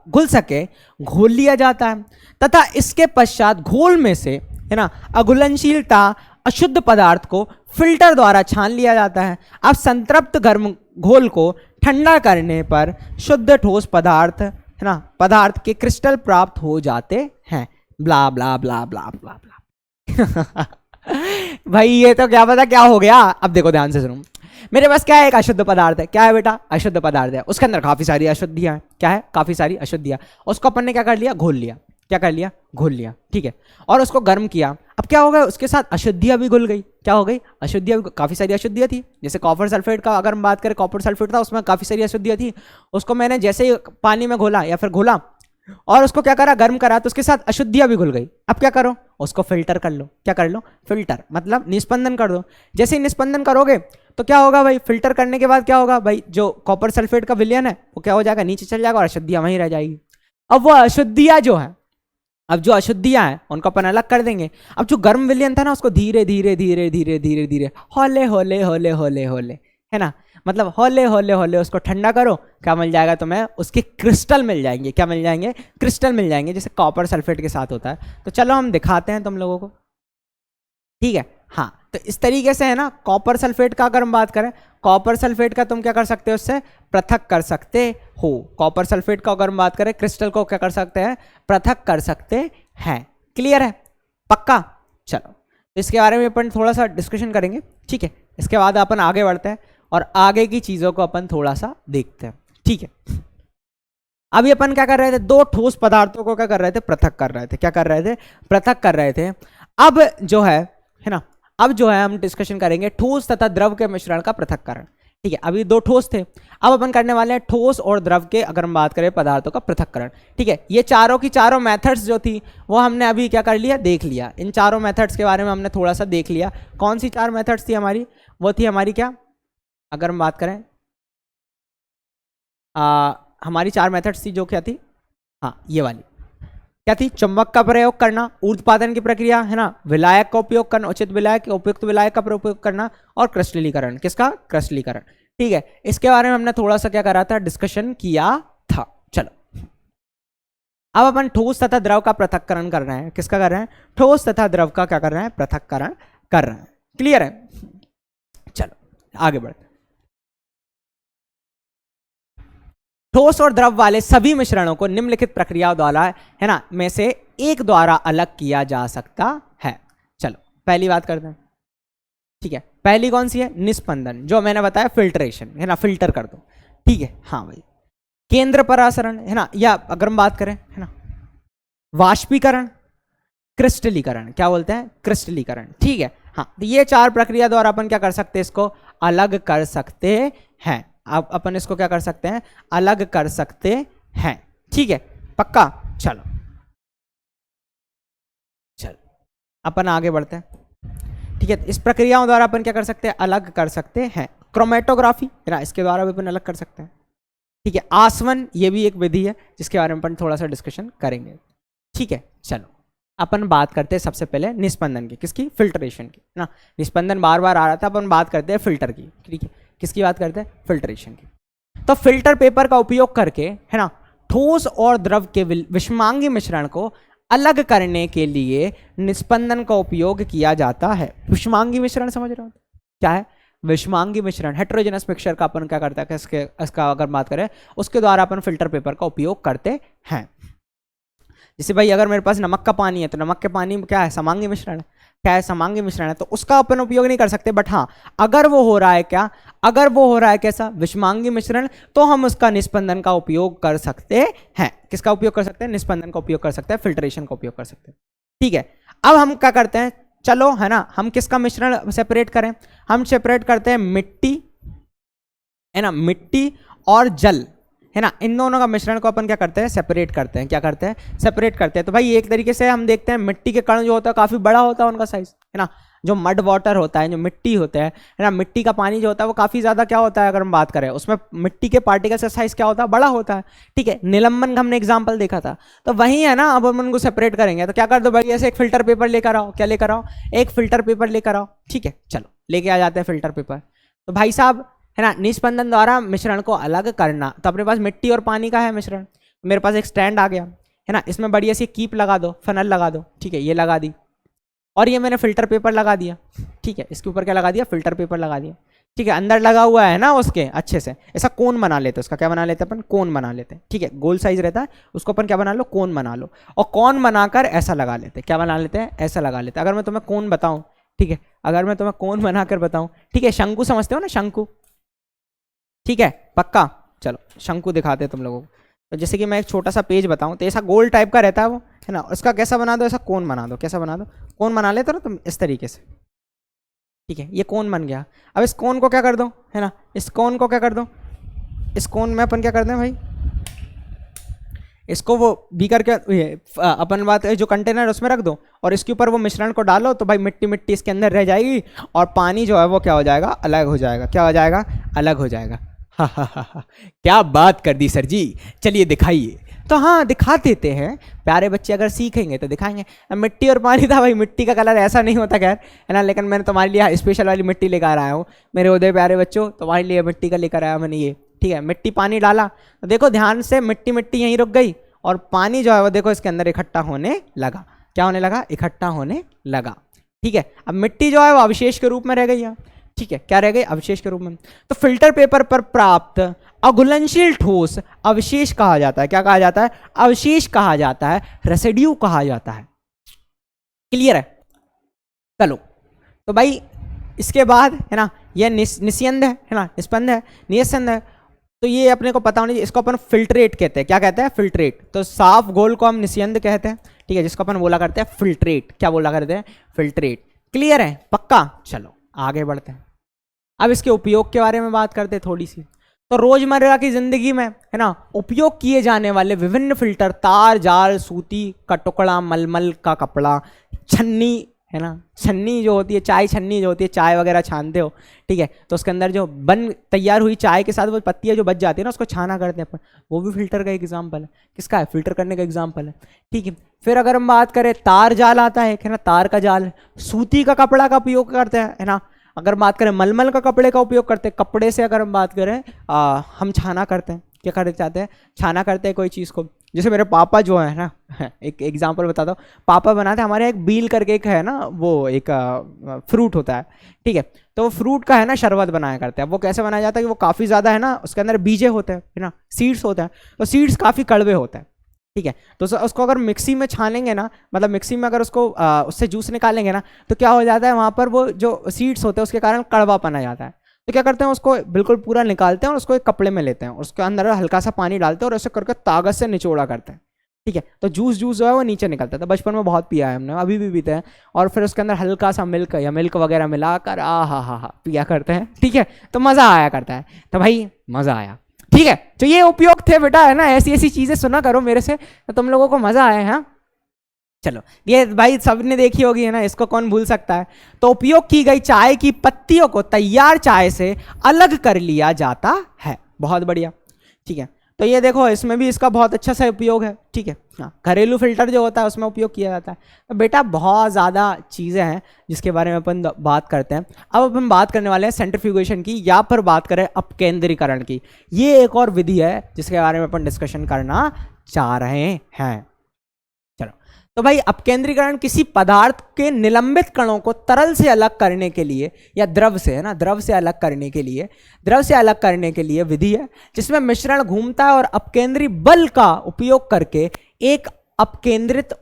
घुल सके घोल लिया जाता है, तथा इसके पश्चात घोल में से है ना अघुलनशीलता अशुद्ध पदार्थ को फिल्टर द्वारा छान लिया जाता है। अब संतृप्त गर्म घोल को ठंडा करने पर शुद्ध ठोस पदार्थ है ना पदार्थ के क्रिस्टल प्राप्त हो जाते हैं। ब्ला ब्ला ब्ला ब्ला ब्ला ब्ला भाई ये तो क्या पता क्या हो गया। अब देखो ध्यान से सुनो, मेरे पास क्या है, एक अशुद्ध पदार्थ है। क्या है बेटा, अशुद्ध पदार्थ है, उसके अंदर काफी सारी अशुद्धियां हैं। क्या है, काफी सारी अशुद्धियां। उसको अपन ने क्या कर लिया, घोल लिया। क्या कर लिया, घोल लिया, ठीक है। और उसको गर्म किया। अब क्या हो गया, उसके साथ अशुद्धियां भी घुल गई। क्या हो गई, अशुद्धियां, काफी सारी अशुद्धियां थी। जैसे कॉपर सल्फेट का अगर हम बात करें, कॉपर सल्फेट था, उसमें काफी सारी अशुद्धियां थी। उसको मैंने जैसे ही पानी में घोला या फिर घोला और उसको क्या करा, गर्म करा, तो उसके साथ अशुद्धियां भी घुल गई। अब क्या करो, उसको फिल्टर कर लो। क्या कर लो, फिल्टर, मतलब निस्पंदन कर दो। जैसे ही निस्पंदन करोगे तो क्या होगा भाई, फिल्टर करने के बाद क्या होगा भाई, जो कॉपर सल्फेट का विलयन है वो क्या हो जाएगा, नीचे चल जाएगा और अशुद्धियां वहीं रह जाएगी। अब वो अशुद्धियां जो है, अब जो अशुद्धियां हैं उनको अपन अलग कर देंगे। अब जो गर्म विलयन था ना, उसको धीरे धीरे धीरे धीरे धीरे धीरे हौले हौले हौले हौले हौले है ना, मतलब हौले हौले हौले उसको ठंडा करो। क्या मिल जाएगा तुम्हें, उसके क्रिस्टल मिल जाएंगे। क्या मिल जाएंगे, क्रिस्टल मिल जाएंगे, जैसे कॉपर सल्फेट के साथ होता है। तो चलो हम दिखाते हैं तुम लोगों को, ठीक है हाँ। तो इस तरीके से है ना, कॉपर सल्फेट का अगर हम बात करें, कॉपर सल्फेट का तुम क्या कर सकते हो, उससे पृथक कर सकते हो। कॉपर सल्फेट का अगर हम बात करें, क्रिस्टल को क्या कर सकते हैं, पृथक कर सकते हैं। क्लियर है, पक्का। चलो तो इसके बारे में अपन थोड़ा सा डिस्कशन करेंगे, ठीक है। इसके बाद अपन आगे बढ़ते हैं और आगे की चीजों को अपन थोड़ा सा देखते हैं, ठीक है। अभी अपन क्या कर रहे थे, दो ठोस पदार्थों को क्या कर रहे थे, पृथक कर रहे थे। क्या कर रहे थे, पृथक कर रहे थे। अब जो है ना, अब जो है हम डिस्कशन करेंगे ठोस तथा द्रव के मिश्रण का पृथक्करण, ठीक है। अभी दो ठोस थे, अब अपन करने वाले हैं ठोस और द्रव के, अगर हम बात करें, पदार्थों का पृथक्करण, ठीक है। ये चारों की चारों मेथड्स जो थी वो हमने अभी क्या कर लिया, देख लिया। इन चारों मेथड्स के बारे में हमने थोड़ा सा देख लिया। कौन सी चार मेथड्स थी हमारी, वो थी हमारी क्या, अगर हम बात करें हमारी चार मेथड्स थी, जो क्या थी, हाँ ये वाली क्या थी, चुंबक का प्रयोग करना, ऊर्ध्वपातन की प्रक्रिया है ना, विलायक का उपयोग करना, उचित विलायक, उपयुक्त विलायक का उपयोग करना, और क्रिस्टलीकरण। किसका, क्रिस्टलीकरण, ठीक है। इसके बारे में हमने थोड़ा सा क्या करा था, डिस्कशन किया था। चलो अब अपन ठोस तथा द्रव का पृथक्करण कर रहे हैं। किसका कर रहे हैं, ठोस तथा द्रव का क्या कर रहे हैं, पृथक्करण कर रहे हैं। क्लियर है, चलो आगे बढ़ते। ठोस और द्रव वाले सभी मिश्रणों को निम्नलिखित प्रक्रियाओं द्वारा है ना में से एक द्वारा अलग किया जा सकता है। चलो पहली बात करते हैं, ठीक है। पहली कौन सी है, निस्पंदन, जो मैंने बताया फिल्ट्रेशन है ना, फिल्टर कर दो, ठीक है हाँ भाई। केंद्र परासरण है ना, या अगर हम बात करें है ना, वाष्पीकरण, क्रिस्टलीकरण, क्या बोलते हैं, क्रिस्टलीकरण, ठीक है हाँ। तो ये चार प्रक्रिया द्वारा अपन क्या कर सकते हैं, इसको अलग कर सकते हैं। अब अपन इसको क्या कर सकते हैं, अलग कर सकते हैं, ठीक है पक्का। चलो चलो अपन आगे बढ़ते हैं, ठीक है। इस प्रक्रियाओं द्वारा अपन क्या कर सकते हैं, अलग कर सकते हैं। क्रोमेटोग्राफी है ना, इसके द्वारा भी अपन अलग कर सकते हैं, ठीक है। आसवन, ये भी एक विधि है जिसके बारे में अपन थोड़ा सा डिस्कशन करेंगे, ठीक है। चलो अपन बात करते हैं सबसे पहले निस्पंदन की, किसकी, फिल्ट्रेशन की ना। निस्पंदन बार बार आ रहा था, अपन बात करते हैं फिल्टर की, ठीक है, किसकी बात करते हैं, फिल्ट्रेशन की। तो फिल्टर पेपर का उपयोग करके, है ना, ठोस और द्रव के विषमांगी मिश्रण को अलग करने के लिए निस्पंदन का उपयोग किया जाता है। विषमांगी मिश्रण समझ रहे हो क्या है, विषमांगी मिश्रण, हेटेरोजेनस मिक्सचर का अपन क्या करता है, इसका अगर बात करें उसके द्वारा अपन फिल्टर पेपर का उपयोग करते हैं। जैसे भाई अगर मेरे पास नमक का पानी है तो नमक के पानी में क्या है, समांगी मिश्रण है, क्या है, समांगी मिश्रण है, तो उसका अपन उपयोग नहीं कर सकते। बट हाँ, अगर वो हो रहा है क्या, अगर वो हो रहा है कैसा, विषमांगी मिश्रण, तो हम उसका निस्पंदन का उपयोग कर सकते हैं। किसका उपयोग कर सकते हैं, निस्पंदन का उपयोग कर सकते हैं, फिल्ट्रेशन का उपयोग कर सकते हैं। ठीक है, अब हम क्या करते हैं, चलो है ना, हम किसका मिश्रण सेपरेट करें, हम सेपरेट करते हैं मिट्टी, है ना, मिट्टी और जल, है ना, इन दोनों का मिश्रण को अपन क्या करते हैं, सेपरेट करते हैं। क्या करते हैं, सेपरेट करते हैं। तो भाई एक तरीके से हम देखते हैं मिट्टी के कण जो होता है काफी बड़ा होता है उनका साइज, है ना, जो मड वाटर होता है, जो मिट्टी होता है ना, मिट्टी का पानी जो होता है वो काफी ज्यादा क्या होता है, अगर हम बात करें उसमें मिट्टी के पार्टिकल का साइज क्या होता है, बड़ा होता है। ठीक है, निलंबन का हमने एग्जाम्पल देखा था, तो वही है ना। अब हम उनको सेपरेट करेंगे तो क्या कर दो भाई, ऐसे एक फिल्टर पेपर लेकर आओ, क्या लेकर आओ, एक फिल्टर पेपर लेकर आओ। ठीक है, चलो लेके आ जाते हैं फिल्टर पेपर। तो भाई साहब, है ना, निस्पंदन द्वारा मिश्रण को अलग करना, तो अपने पास मिट्टी और पानी का है मिश्रण, मेरे पास एक स्टैंड आ गया, है ना, इसमें बढ़िया सी कीप लगा दो, फनल लगा दो, ठीक है, ये लगा दी, और ये मैंने फिल्टर पेपर लगा दिया। ठीक है, इसके ऊपर क्या लगा दिया, फिल्टर पेपर लगा दिया। ठीक है, अंदर लगा हुआ है ना उसके अच्छे से, ऐसा कोन बना लेते, उसका क्या बना लेते अपन, कोन बना लेते हैं। ठीक है, गोल साइज रहता है, उसको अपन क्या बना लो, कोन बना लो, और कोन बनाकर ऐसा लगा लेते हैं। क्या बना लेते हैं, ऐसा लगा लेते हैं। अगर मैं तुम्हें कोन बताऊं, ठीक है, अगर मैं तुम्हें कोन बनाकर बताऊं, ठीक है, शंकु समझते हो ना, शंकु, ठीक है, पक्का, चलो शंकु दिखाते हैं तुम लोगों को। तो जैसे कि मैं एक छोटा सा पेज बताऊं, तो ऐसा गोल टाइप का रहता है वो, है ना, उसका कैसा बना दो, ऐसा कोन बना दो, कैसा बना दो, कोन बना लेते हो ना तुम इस तरीके से। ठीक है, ये कोन बन गया। अब इस कोन को क्या कर दो, है ना, इस कोन को क्या कर दो, इस कोन में अपन क्या करते हैं भाई, इसको वो बीकर के अपन बात जो कंटेनर उसमें रख दो, और इसके ऊपर वो मिश्रण को डालो, तो भाई मिट्टी मिट्टी इसके अंदर रह जाएगी, और पानी जो है वो क्या हो जाएगा, अलग हो जाएगा। क्या हो जाएगा, अलग हो जाएगा। हा हा हा हा, क्या बात कर दी सर जी, चलिए दिखाइए। तो हाँ, दिखा देते हैं, प्यारे बच्चे अगर सीखेंगे तो दिखाएंगे। मिट्टी और पानी था भाई, मिट्टी का कलर ऐसा नहीं होता खैर, है ना, लेकिन मैंने तुम्हारे लिए स्पेशल वाली मिट्टी लेकर आया हूँ मेरे उदय प्यारे बच्चों, तुम्हारे लिए मिट्टी का लेकर आया मैंने ये। ठीक है, मिट्टी पानी डाला, तो देखो ध्यान से, मिट्टी मिट्टी यहीं रुक गई, और पानी जो है वो देखो इसके अंदर इकट्ठा होने लगा। क्या होने लगा, इकट्ठा होने लगा। ठीक है, अब मिट्टी जो है वो अवशेष के रूप में रह गई है। ठीक है, क्या रह गई, अवशेष के रूप में। तो फिल्टर पेपर पर प्राप्त अघुलनशील ठोस अवशेष कहा जाता है। क्या कहा जाता है, अवशेष कहा जाता है, रेसिड्यू कहा जाता है। क्लियर है, चलो। तो भाई इसके बाद है ना, यह निस्यंद है ना, निस्पंद है, निस्यंद है, तो ये अपने को पता होना चाहिए। इसको अपन फिल्ट्रेट कहते हैं। क्या कहते हैं, फिल्ट्रेट। तो साफ घोल को हम निस्यंद कहते हैं। ठीक है, जिसको अपन बोला करते हैं फिल्ट्रेट। क्या बोला करते हैं, फिल्ट्रेट। क्लियर है, पक्का, चलो आगे बढ़ते हैं। अब इसके उपयोग के बारे में बात करते हैं थोड़ी सी। तो रोजमर्रा की जिंदगी में, है ना, उपयोग किए जाने वाले विभिन्न फिल्टर, तार, जाल, सूती का टुकड़ा, मलमल का कपड़ा, छन्नी, है ना, छन्नी जो होती है, चाय छन्नी जो होती है, चाय वगैरह छानते हो, ठीक है, तो उसके अंदर जो बन तैयार हुई चाय के साथ वो पत्तियां जो बच जाती है ना, उसको छाना करते हैं अपन, वो भी फिल्टर का एग्जाम्पल है। किसका है, फिल्टर करने का एग्जाम्पल है। ठीक है, फिर अगर हम बात करें, तार जाल आता है ना, तार का जाल, सूती का कपड़ा का उपयोग करते हैं, है ना। अगर बात करें मलमल का कपड़े का उपयोग करते हैं, कपड़े से अगर हम बात करें, हम छाना करते हैं। क्या करना चाहते हैं, छाना करते हैं कोई चीज़ को। जैसे मेरे पापा जो है ना, एक एग्जांपल बताता हूँ, पापा बनाते हैं हमारे, एक बील करके एक है ना, वो एक फ्रूट होता है। ठीक है, तो वो फ्रूट का है ना शरबत बनाया करते हैं। वो कैसे बनाया जाता है कि वो काफ़ी ज़्यादा है ना, उसके अंदर बीजे होते हैं, है ना, सीड्स होते हैं, तो सीड्स काफ़ी कड़वे होते हैं। ठीक है, तो उसको अगर मिक्सी में छानेंगे ना, मतलब मिक्सी में अगर उसको उससे जूस निकालेंगे ना, तो क्या हो जाता है, वहाँ पर वो जो सीड्स होते हैं उसके कारण कड़वापन आ जाता है। तो क्या करते हैं, उसको बिल्कुल पूरा निकालते हैं और उसको एक कपड़े में लेते हैं, उसके अंदर हल्का सा पानी डालते हैं और ऐसे करके ताकत से निचोड़ा करते हैं। ठीक है, तो जूस जो है वो नीचे निकलता है। तो बचपन में बहुत पिया है हमने, अभी भी पीते हैं, और फिर उसके अंदर हल्का सा मिल्क या मिल्क वगैरह मिलाकर हा पिया करते हैं। ठीक है, तो मज़ा आया करता है। तो भाई मज़ा आया। ठीक है, तो ये उपयोग थे बेटा, है ना, ऐसी ऐसी चीज़ें सुना करो मेरे से, तो तुम लोगों को मज़ा आया। हाँ चलो, ये भाई सबने देखी होगी, है ना, इसको कौन भूल सकता है। तो उपयोग की गई चाय की पत्तियों को तैयार चाय से अलग कर लिया जाता है। बहुत बढ़िया। ठीक है, तो ये देखो इसमें भी इसका बहुत अच्छा सा उपयोग है, ठीक है। हाँ, घरेलू फिल्टर जो होता है उसमें उपयोग किया जाता है। तो बेटा बहुत ज़्यादा चीज़ें हैं जिसके बारे में अपन बात करते हैं। अब अपन बात करने वाले हैं सेंट्रीफ्यूगेशन की, या पर बात करें अपकेंद्रीकरण की। ये एक और विधि है जिसके बारे में अपन डिस्कशन करना चाह रहे हैं। तो भाई अपकेंद्रीकरण किसी पदार्थ के निलंबित कणों को तरल से अलग करने के लिए, या द्रव से, है ना, द्रव से अलग करने के लिए विधि है जिसमें मिश्रण घूमता है और अपकेंद्री बल का उपयोग करके एक अपकेंद्रित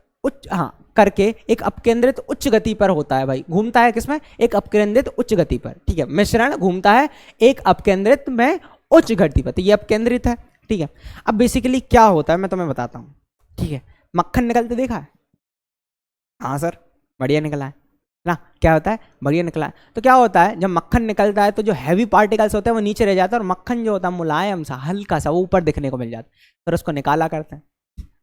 उच्च गति पर होता है। भाई घूमता है किसमें? एक अपकेंद्रित उच्च गति पर, ठीक है। मिश्रण घूमता है एक अपकेंद्रित में उच्च गति पर, तो ये अपकेंद्रित है, ठीक है। अब बेसिकली क्या होता है मैं तुम्हें बताता हूं, ठीक है। मक्खन निकलते देखा है? हाँ सर, बढ़िया निकला है ना। क्या होता है? बढ़िया निकला है। तो क्या होता है, जब मक्खन निकलता है तो जो हैवी पार्टिकल्स होते हैं वो नीचे रह जाता है और मक्खन जो होता है मुलायम सा, हल्का सा, वो ऊपर दिखने को मिल जाता है। फिर उसको निकाला करते हैं,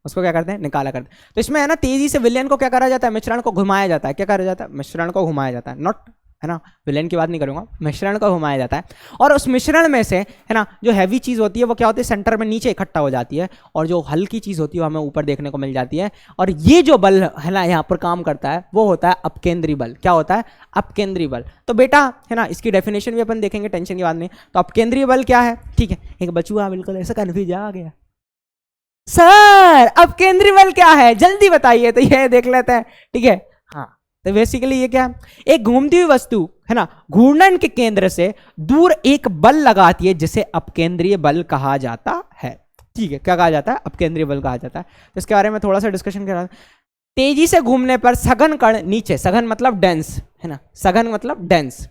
उसको क्या करते हैं? निकाला करते हैं। तो इसमें है ना, तेजी से विलयन को क्या करा जाता है? मिश्रण को घुमाया जाता है। क्या करा जाता है? मिश्रण को घुमाया जाता है, नॉट, है ना, विलेन की बात नहीं करूंगा, मिश्रण को घुमाया जाता है। और उस मिश्रण में से, है ना, जो हैवी चीज होती है वो क्या होती है? सेंटर में नीचे इकट्ठा हो जाती है, और जो हल्की चीज होती है वो हमें ऊपर देखने को मिल जाती है। और ये जो बल है ना यहाँ पर काम करता है वो होता है अपकेंद्री बल। क्या होता है? अपकेंद्री बल। तो बेटा है ना, इसकी डेफिनेशन भी अपन देखेंगे, टेंशन की बात नहीं। तो अपकेंद्री बल क्या है? ठीक है, एक बचुआ बिल्कुल ऐसा कन्फ्यूज आ गया, सर अपकेंद्री बल क्या है, जल्दी बताइए। तो ये देख लेते हैं, ठीक है। हाँ, तो बेसिकली ये क्या है? एक घूमती हुई वस्तु, है ना, घूर्णन के केंद्र से दूर एक बल लगाती है जिसे अपकेंद्रीय बल कहा जाता है, ठीक है। क्या कहा जाता है? अपकेंद्रीय बल कहा जाता है। तो इसके बारे में थोड़ा सा डिस्कशन करा। तेजी से घूमने पर सघन कण नीचे, सघन मतलब डेंस, है ना, सघन मतलब डेंस,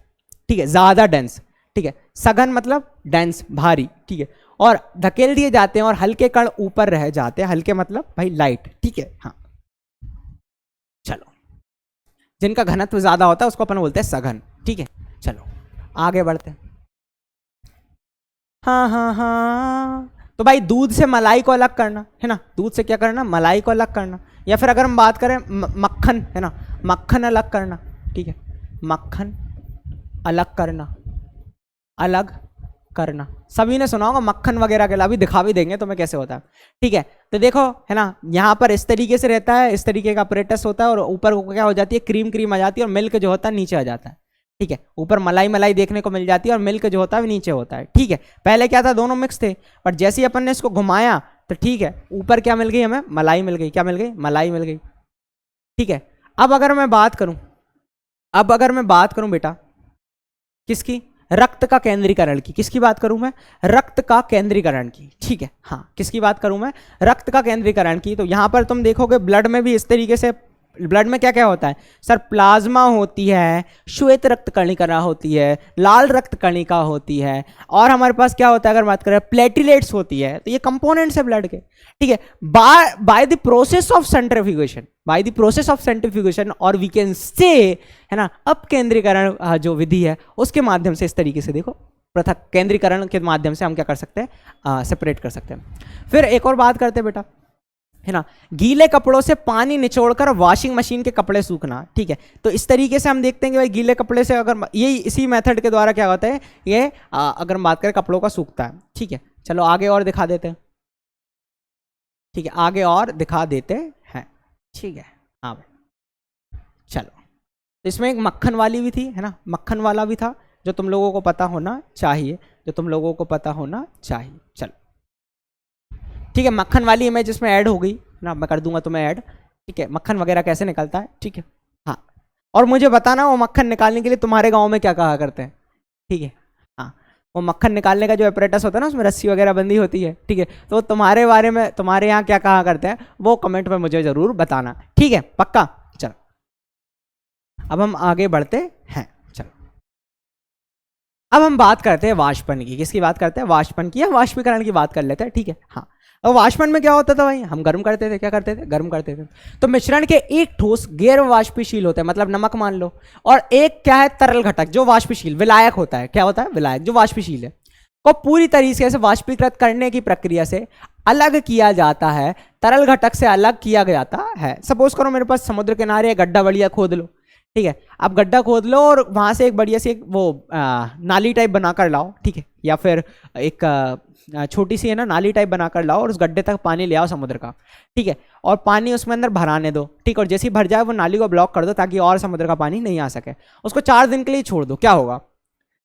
ठीक है, ज्यादा डेंस, ठीक है। सघन मतलब डेंस, भारी, ठीक है, और धकेल दिए जाते हैं और हल्के कण ऊपर रह जाते हैं। हल्के मतलब भाई लाइट, ठीक है। हाँ, चलो, जिनका घनत्व ज्यादा होता है उसको अपन बोलते हैं सघन, ठीक है। चलो आगे बढ़ते हैं। हाँ, तो भाई दूध से मलाई को अलग करना, है ना, दूध से क्या करना? मलाई को अलग करना। या फिर अगर हम बात करें मक्खन, है ना, मक्खन अलग करना, ठीक है, मक्खन अलग करना, अलग करना। सभी ने सुना होगा मक्खन वगैरह के, अभी दिखा भी देंगे तुम्हें कैसे होता है, ठीक है। तो देखो, है ना, यहाँ पर इस तरीके से रहता है, इस तरीके का अपरेटस होता है, और ऊपर क्या हो जाती है? क्रीम क्रीम आ जाती है, और मिल्क जो होता है नीचे आ जाता है, ठीक है। ऊपर मलाई मलाई देखने को मिल जाती है और मिल्क जो होता है नीचे होता है, ठीक है। पहले क्या था? दोनों मिक्स थे, पर जैसे ही अपन ने इसको घुमाया तो ठीक है, ऊपर क्या मिल गई हमें? मलाई मिल गई। क्या मिल गई? मलाई मिल गई, ठीक है। अब अगर मैं बात करूं बेटा किसकी? रक्त का केंद्रीकरण की। किसकी बात करूं मैं? रक्त का केंद्रीकरण की, ठीक है। हाँ, किसकी बात करूं मैं? रक्त का केंद्रीकरण की। तो यहां पर तुम देखोगे ब्लड में भी इस तरीके से, ब्लड में क्या क्या होता है सर? प्लाज्मा होती है, श्वेत रक्त कणिका होती है, लाल रक्त कणिका होती है, और हमारे पास क्या होता है अगर बात करें? प्लेटिलेट्स होती है। तो ये कंपोनेंट्स है ब्लड के, ठीक है। By the process of centrifugation, और वी कैन से, है ना, अपकेंद्रीकरण जो विधि है उसके माध्यम से, इस तरीके से देखो, पृथक केंद्रीकरण के माध्यम से हम क्या कर सकते हैं? सेपरेट कर सकते हैं। फिर एक और बात करते हैं बेटा, है ना, गीले कपड़ों से पानी निचोड़कर वॉशिंग मशीन के कपड़े सूखना, ठीक है। तो इस तरीके से हम देखते हैं कि भाई गीले कपड़े से, अगर ये इसी मेथड के द्वारा क्या होता है, ये अगर हम बात करें कपड़ों का सूखता है, ठीक है। चलो आगे और दिखा देते हैं, ठीक है, आगे और दिखा देते हैं, ठीक है। हाँ भाई, चलो, तो इसमें एक मक्खन वाली भी थी, है ना, मक्खन वाला भी था, जो तुम लोगों को पता होना चाहिए, चलो ठीक है। मक्खन वाली इमेज इसमें ऐड हो गई ना, मैं कर दूंगा तुम्हें ऐड, ठीक है। मक्खन वगैरह कैसे निकलता है, ठीक है। हाँ, और मुझे बताना वो मक्खन निकालने के लिए तुम्हारे गांव में क्या कहा करते हैं, ठीक है। हाँ, वो मक्खन निकालने का जो अपरेटस होता है ना, उसमें रस्सी वगैरह बंधी होती है, ठीक है। तो तुम्हारे बारे में, तुम्हारे यहाँ क्या कहा करते हैं वो कमेंट में मुझे जरूर बताना, ठीक है, पक्का। चलो अब हम आगे बढ़ते हैं। अब हम बात करते हैं वाष्पन की। किसकी बात करते हैं? वाष्पन की, या वाष्पीकरण की बात कर लेते हैं, ठीक है। हाँ, अब वाष्पन में क्या होता था भाई? हम गर्म करते थे। क्या करते थे? गर्म करते थे। तो मिश्रण के एक ठोस गैर वाष्पशील होता है, मतलब नमक मान लो, और एक क्या है? तरल घटक जो वाष्पशील, विलायक होता है। क्या होता है? विलायक, जो वाष्पशील है, को पूरी तरीके से वाष्पीकृत करने की प्रक्रिया से अलग किया जाता है, तरल घटक से अलग किया जाता है। सपोज करो मेरे पास समुद्र किनारे गड्ढा बढ़िया खोद लो, ठीक है, आप गड्ढा खोद लो और वहां से एक बढ़िया सी एक वो नाली टाइप बनाकर लाओ, ठीक है, या फिर एक छोटी सी है ना नाली टाइप बनाकर लाओ और उस गड्ढे तक पानी ले आओ समुद्र का, ठीक है, और पानी उसमें अंदर भराने दो, ठीक, और जैसे ही भर जाए वो नाली को ब्लॉक कर दो ताकि और समुद्र का पानी नहीं आ सके। उसको 4 दिन के लिए छोड़ दो, क्या होगा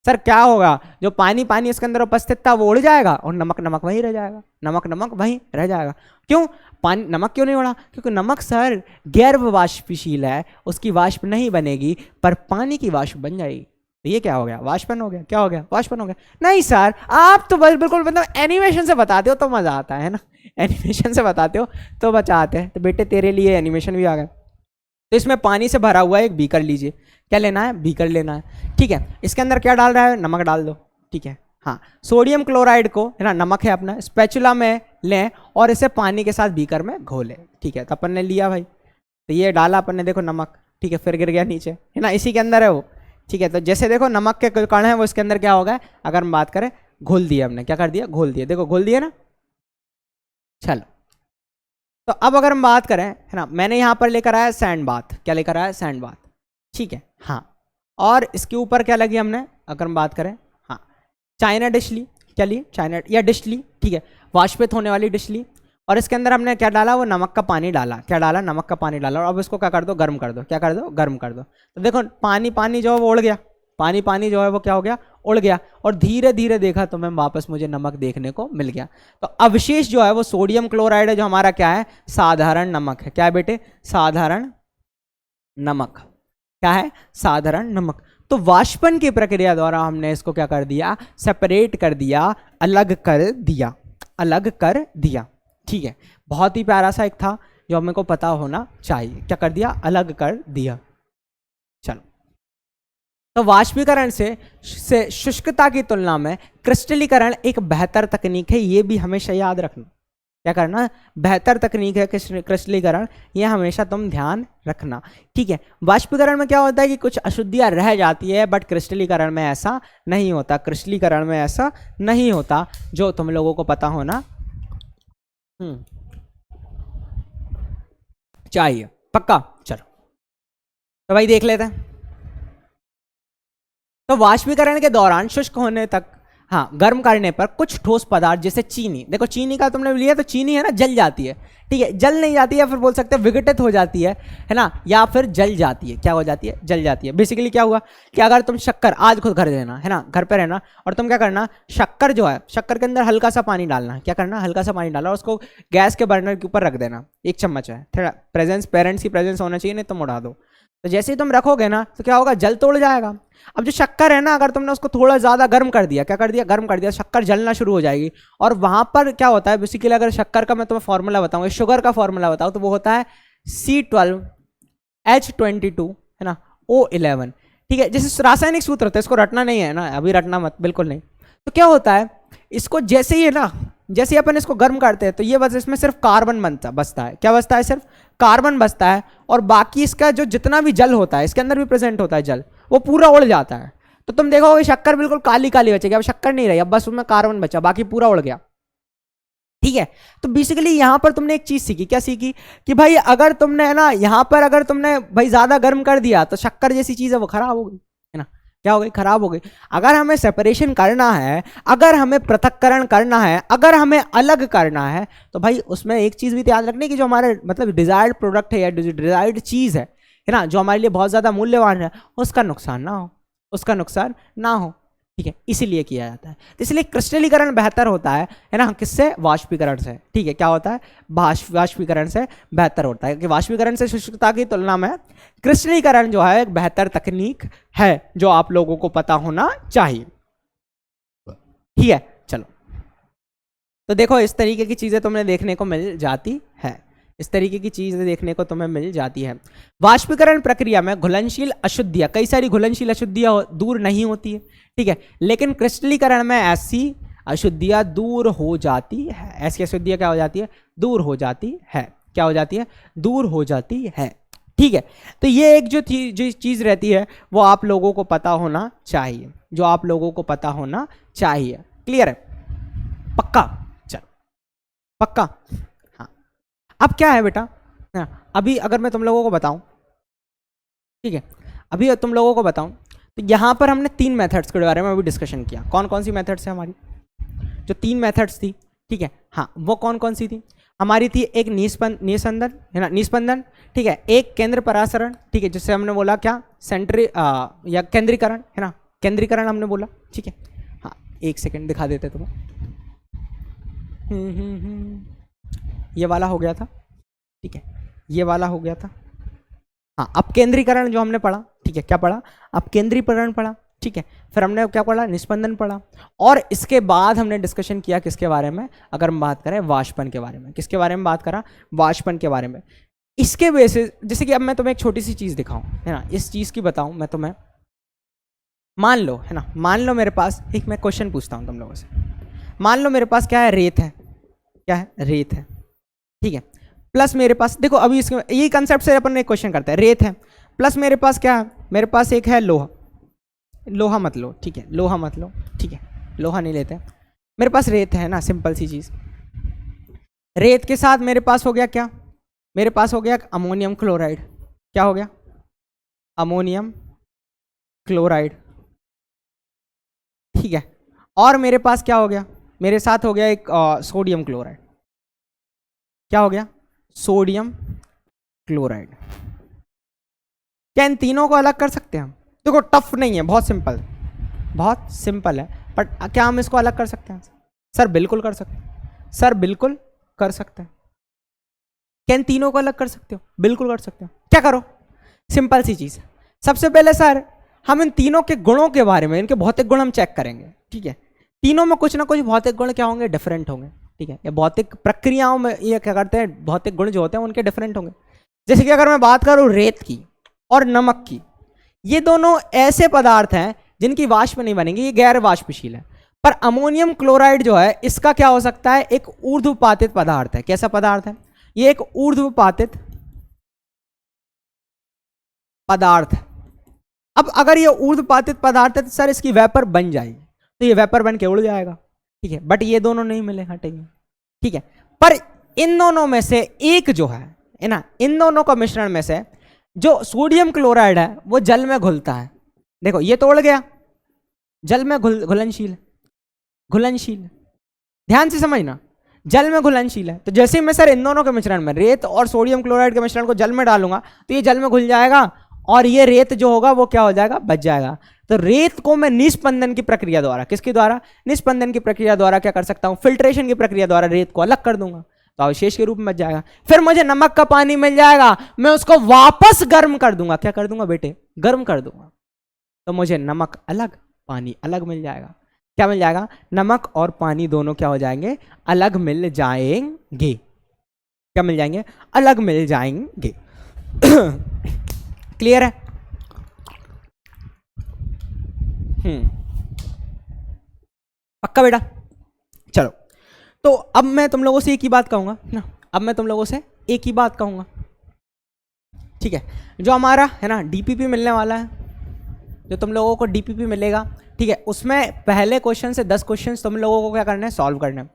सर, क्या होगा? जो पानी पानी उसके अंदर उपस्थित था वो उड़ जाएगा और नमक नमक वहीं रह जाएगा, नमक नमक वहीं रह जाएगा। क्यों? पानी नमक क्यों नहीं उड़ा? क्योंकि नमक सर गैर वाष्पशील है, उसकी वाष्प नहीं बनेगी, पर पानी की वाष्प बन जाएगी। तो ये क्या हो गया? वाष्पन हो गया। क्या हो गया? वाष्पन हो गया। नहीं सर, आप तो बस बिल्कुल मतलब एनिमेशन से बताते हो तो मजा आता है ना, एनिमेशन से बताते हो तो बचा आते हैं। तो बेटे तेरे लिए एनिमेशन भी आ गया। तो इसमें पानी से भरा हुआ एक बीकर लीजिए। क्या लेना है? बीकर लेना है, ठीक है। इसके अंदर क्या डाल रहा है? नमक डाल दो, ठीक है। हाँ, सोडियम क्लोराइड को है ना, नमक है अपना, स्पैचुला में लें और इसे पानी के साथ बीकर में घोलें, ठीक है। तो अपन ने लिया भाई, तो ये डाला अपन ने, देखो नमक, ठीक है, फिर गिर गया नीचे, है ना, इसी के अंदर है वो, ठीक है। तो जैसे देखो नमक के कण है वो इसके अंदर क्या होगा, अगर हम बात करें, घोल दिया हमने। क्या कर दिया? घोल दिया। देखो घोल दिया ना। चलो, तो अब अगर हम बात करें, है ना, मैंने यहां पर लेकर आया सैंड बाथ। क्या लेकर आया? सैंड बाथ, ठीक है। हाँ, और इसके ऊपर क्या लगी हमने, अगर हम बात करें, हाँ, चाइना डिश ली। क्या ली? चाइना या डिश ली, ठीक है, वाष्पित होने वाली डिश ली, और इसके अंदर हमने क्या डाला? वो नमक का पानी डाला। क्या डाला? नमक का पानी डाला। और अब इसको क्या कर दो? गर्म कर दो। क्या कर दो? गर्म कर दो। तो देखो पानी पानी जो है वो उड़ गया, पानी पानी जो है वो क्या हो गया? उड़ गया। और धीरे धीरे देखा तो मैं वापस मुझे नमक देखने को मिल गया। तो अवशेष जो है वो सोडियम क्लोराइड है, जो हमारा क्या है? साधारण नमक है। क्या है बेटे? साधारण नमक। क्या है? साधारण नमक। तो वाष्पन की प्रक्रिया द्वारा हमने इसको क्या कर दिया? सेपरेट कर दिया, अलग कर दिया, अलग कर दिया, ठीक है। बहुत ही प्यारा सा एक था जो हमें को पता होना चाहिए। क्या कर दिया? अलग कर दिया। चलो, तो वाष्पीकरण से शुष्कता की तुलना में क्रिस्टलीकरण एक बेहतर तकनीक है, ये भी हमेशा याद रखना। क्या करना? बेहतर तकनीक है क्रिस्टलीकरण, ये हमेशा तुम ध्यान रखना, ठीक है। वाष्पीकरण में क्या होता है कि कुछ अशुद्धियां रह जाती है, बट क्रिस्टलीकरण में ऐसा नहीं होता। क्रिस्टलीकरण में ऐसा नहीं होता, जो तुम लोगों को पता होना चाहिए। पक्का? चलो, तो भाई देख लेते हैं। तो वाष्पीकरण के दौरान शुष्क होने तक, हाँ, गर्म करने पर कुछ ठोस पदार्थ जैसे चीनी, देखो चीनी का तुमने लिया तो चीनी है ना, जल जाती है, ठीक है, जल नहीं जाती है, फिर बोल सकते हैं विघटित हो जाती है ना, या फिर जल जाती है। क्या हो जाती है? जल जाती है। बेसिकली क्या हुआ कि अगर तुम शक्कर आज खुद घर देना है ना, घर पे रहना, और तुम क्या करना, शक्कर जो है, शक्कर के अंदर हल्का सा पानी डालना। क्या करना? हल्का सा पानी डालना और उसको गैस के बर्नर के ऊपर रख देना। 1 चम्मच है, थोड़ा प्रेजेंस, पेरेंट्स की प्रेजेंस होना चाहिए, नहीं तुम उड़ा दो। तो जैसे ही तुम रखोगे ना तो क्या होगा? जल तोड़ जाएगा। अब जो शक्कर है ना, अगर तुमने उसको थोड़ा ज्यादा गर्म कर दिया, क्या कर दिया? गर्म कर दिया, शक्कर जलना शुरू हो जाएगी। और वहां पर क्या होता है बेसिकली, अगर शक्कर का मैं तुम्हें फॉर्मूला बताऊं, शुगर का फॉर्मूला बताऊं, तो वो होता है C12H22, है ना, O11, ठीक है। जैसे रासायनिक सूत्र होता है, इसको रटना नहीं है ना, अभी रटना मत, बिल्कुल नहीं। तो क्या होता है, इसको जैसे ही है ना, जैसे ही अपन इसको गर्म करते हैं तो ये बस इसमें सिर्फ कार्बन बचता है। क्या बचता है? सिर्फ कार्बन बचता है, और बाकी इसका जो जितना भी जल होता है, इसके अंदर भी प्रेजेंट होता है जल, वो पूरा उड़ जाता है। तो तुम देखोगे शक्कर बिल्कुल काली काली बचेगी, अब शक्कर नहीं रही, अब बस उसमें कार्बन बचा, बाकी पूरा उड़ गया, ठीक है। तो बेसिकली यहां पर तुमने एक चीज सीखी। क्या सीखी? कि भाई अगर तुमने है ना, यहां पर अगर तुमने भाई ज्यादा गर्म कर दिया तो शक्कर जैसी चीज है वो खराब हो गई, है ना। क्या हो गई? खराब हो गई। अगर हमें सेपरेशन करना है, अगर हमें पृथक्करण करना है, अगर हमें अलग करना है, तो भाई उसमें एक चीज भी ध्यान रखनी कि जो हमारे मतलब डिजायर्ड प्रोडक्ट है या डिजायर्ड चीज है ना, जो हमारे लिए बहुत ज्यादा मूल्यवान है, उसका नुकसान ना हो, उसका नुकसान ना हो, ठीक है, इसीलिए किया जाता है। तो इसलिए क्रिस्टलीकरण बेहतर होता है ना, किससे? वाष्पीकरण से, ठीक है। क्या होता है? वाष्पीकरण से बेहतर होता है, कि वाष्पीकरण से शुष्कता की तुलना में क्रिस्टलीकरण जो है एक बेहतर तकनीक है, जो आप लोगों को पता होना चाहिए, ठीक है। चलो, तो देखो इस तरीके की चीजें तुम्हें देखने को मिल जाती है, इस तरीके की चीजें देखने को तुम्हें मिल जाती है। वाष्पीकरण प्रक्रिया में घुलनशील अशुद्धियां, कई सारी घुलनशील अशुद्धियां दूर नहीं होती है, ठीक है, लेकिन क्रिस्टलीकरण में ऐसी अशुद्धियां दूर हो जाती है। ऐसी अशुद्धियां क्या हो जाती है? दूर हो जाती है। क्या हो जाती है? दूर हो जाती है, ठीक है। तो ये एक जो चीज रहती है वो आप लोगों को पता होना चाहिए, जो आप लोगों को पता होना चाहिए। क्लियर है? पक्का? चलो, पक्का? हाँ। अब क्या है बेटा, अभी अगर मैं तुम लोगों को बताऊं, ठीक है, अभी तुम लोगों को बताऊं तो यहाँ पर हमने 3 मेथड्स के बारे में अभी डिस्कशन किया। कौन कौन सी मेथड्स है हमारी? जो 3 मेथड्स थी, ठीक है, हाँ, वो कौन कौन सी थी हमारी? थी एक निस्पंदन है ना, निस्पंदन, ठीक है, एक केंद्र परासरण, ठीक है, जिससे हमने बोला क्या, सेंट्री या केंद्रीकरण है ना, केंद्रीकरण हमने बोला, ठीक है। हाँ, एक सेकंड दिखा देते तुम्हें। ये वाला हो गया था, ठीक है, ये वाला हो गया था। हाँ, अब केंद्रीकरण जो हमने पढ़ा, ठीक है, क्या पढ़ा? अब केंद्रीकरण पढ़ा, ठीक है। फिर हमने क्या पढ़ा? निस्पंदन पढ़ा। और इसके बाद हमने डिस्कशन किया किसके बारे में? अगर हम बात करें वाष्पन के बारे में। किसके बारे में बात करा? वाष्पन के बारे में। इसके बेसिस, जैसे कि अब मैं तुम्हें एक छोटी सी चीज दिखाऊं, है ना, इस चीज की बताऊं मैं तुम्हें। मान लो, है ना, मान लो मेरे पास एक, मैं क्वेश्चन पूछता हूं तुम लोगों से। मान लो मेरे पास क्या है? रेत है। क्या है? रेत है, ठीक है। प्लस मेरे पास, देखो अभी इसके यही कंसेप्ट से अपन एक क्वेश्चन करते हैं। रेत है प्लस मेरे पास क्या है? मेरे पास एक है लोहा। लोहा मत लो, ठीक है, लोहा मत लो, ठीक है, लोहा नहीं लेते। मेरे पास रेत है ना, सिंपल सी चीज। रेत के साथ मेरे पास हो गया क्या? मेरे पास हो गया अमोनियम क्लोराइड। क्या हो गया? अमोनियम क्लोराइड, ठीक है। और मेरे पास क्या हो गया? मेरे साथ हो गया एक सोडियम क्लोराइड। क्या हो गया? Sodium chloride. क्या इन तीनों को अलग कर सकते हैं हम? देखो टफ नहीं है, बहुत सिंपल, बहुत सिंपल है। बट क्या हम इसको अलग कर सकते हैं? सर बिल्कुल कर सकते हैं, सर बिल्कुल कर सकते हैं। क्या इन तीनों को अलग कर सकते हो? बिल्कुल कर सकते हो। क्या करो? सिंपल सी चीज, सबसे पहले सर हम इन तीनों के गुणों के बारे में, इनके भौतिक गुण हम चेक करेंगे, ठीक है। तीनों में कुछ ना कुछ भौतिक गुण क्या होंगे? डिफरेंट होंगे, ठीक है। ये भौतिक प्रक्रियाओं में ये क्या करते हैं? भौतिक गुण जो होते हैं उनके डिफरेंट होंगे। जैसे कि अगर मैं बात करूं रेत की और नमक की, ये दोनों ऐसे पदार्थ हैं जिनकी वाष्प नहीं बनेंगे, ये गैर वाष्पशील है। पर अमोनियम क्लोराइड जो है, इसका क्या हो सकता है? एक ऊर्ध्वपातित पदार्थ है। कैसा पदार्थ है? ये एक ऊर्ध्वपातित पदार्थ है। अब अगर ये ऊर्ध्वपातित पदार्थ है तो सर इसकी वेपर बन जाएगी, तो ये वेपर बन के उड़ जाएगा, ठीक है। बट ये दोनों नहीं मिले, हटेंगे, ठीक है। पर इन दोनों में से एक जो है ना, इन दोनों का मिश्रण में से जो सोडियम क्लोराइड है वो जल में घुलता है। देखो ये तो उड़ गया, जल में घुलनशील, घुलनशील, ध्यान से समझना, जल में घुलनशील है। तो जैसे ही मैं सर इन दोनों के मिश्रण में, रेत और सोडियम क्लोराइड के मिश्रण को जल में डालूंगा तो ये जल में घुल जाएगा और ये रेत जो होगा वो क्या हो जाएगा? बच जाएगा। तो रेत को मैं निस्पंदन की प्रक्रिया द्वारा, किसके द्वारा? निस्पंदन की प्रक्रिया द्वारा क्या कर सकता हूं? फिल्ट्रेशन की प्रक्रिया द्वारा रेत को अलग कर दूंगा, तो अवशेष के रूप में बच जाएगा। फिर मुझे नमक का पानी मिल जाएगा, मैं उसको वापस गर्म कर दूंगा। क्या कर दूंगा बेटे? गर्म कर दूंगा, तो मुझे नमक अलग, पानी अलग मिल जाएगा। क्या मिल जाएगा? नमक और पानी दोनों क्या हो जाएंगे? अलग मिल जाएंगे। क्या मिल जाएंगे? अलग मिल जाएंगे। क्लियर है? पक्का बेटा? चलो, तो अब मैं तुम लोगों से एक ही बात कहूंगा ना, अब मैं तुम लोगों से एक ही बात कहूंगा, ठीक है। जो हमारा है ना डीपीपी मिलने वाला है, जो तुम लोगों को डीपीपी मिलेगा, ठीक है, उसमें पहले क्वेश्चन से 10 क्वेश्चन तुम लोगों को क्या करना है? सॉल्व करना है।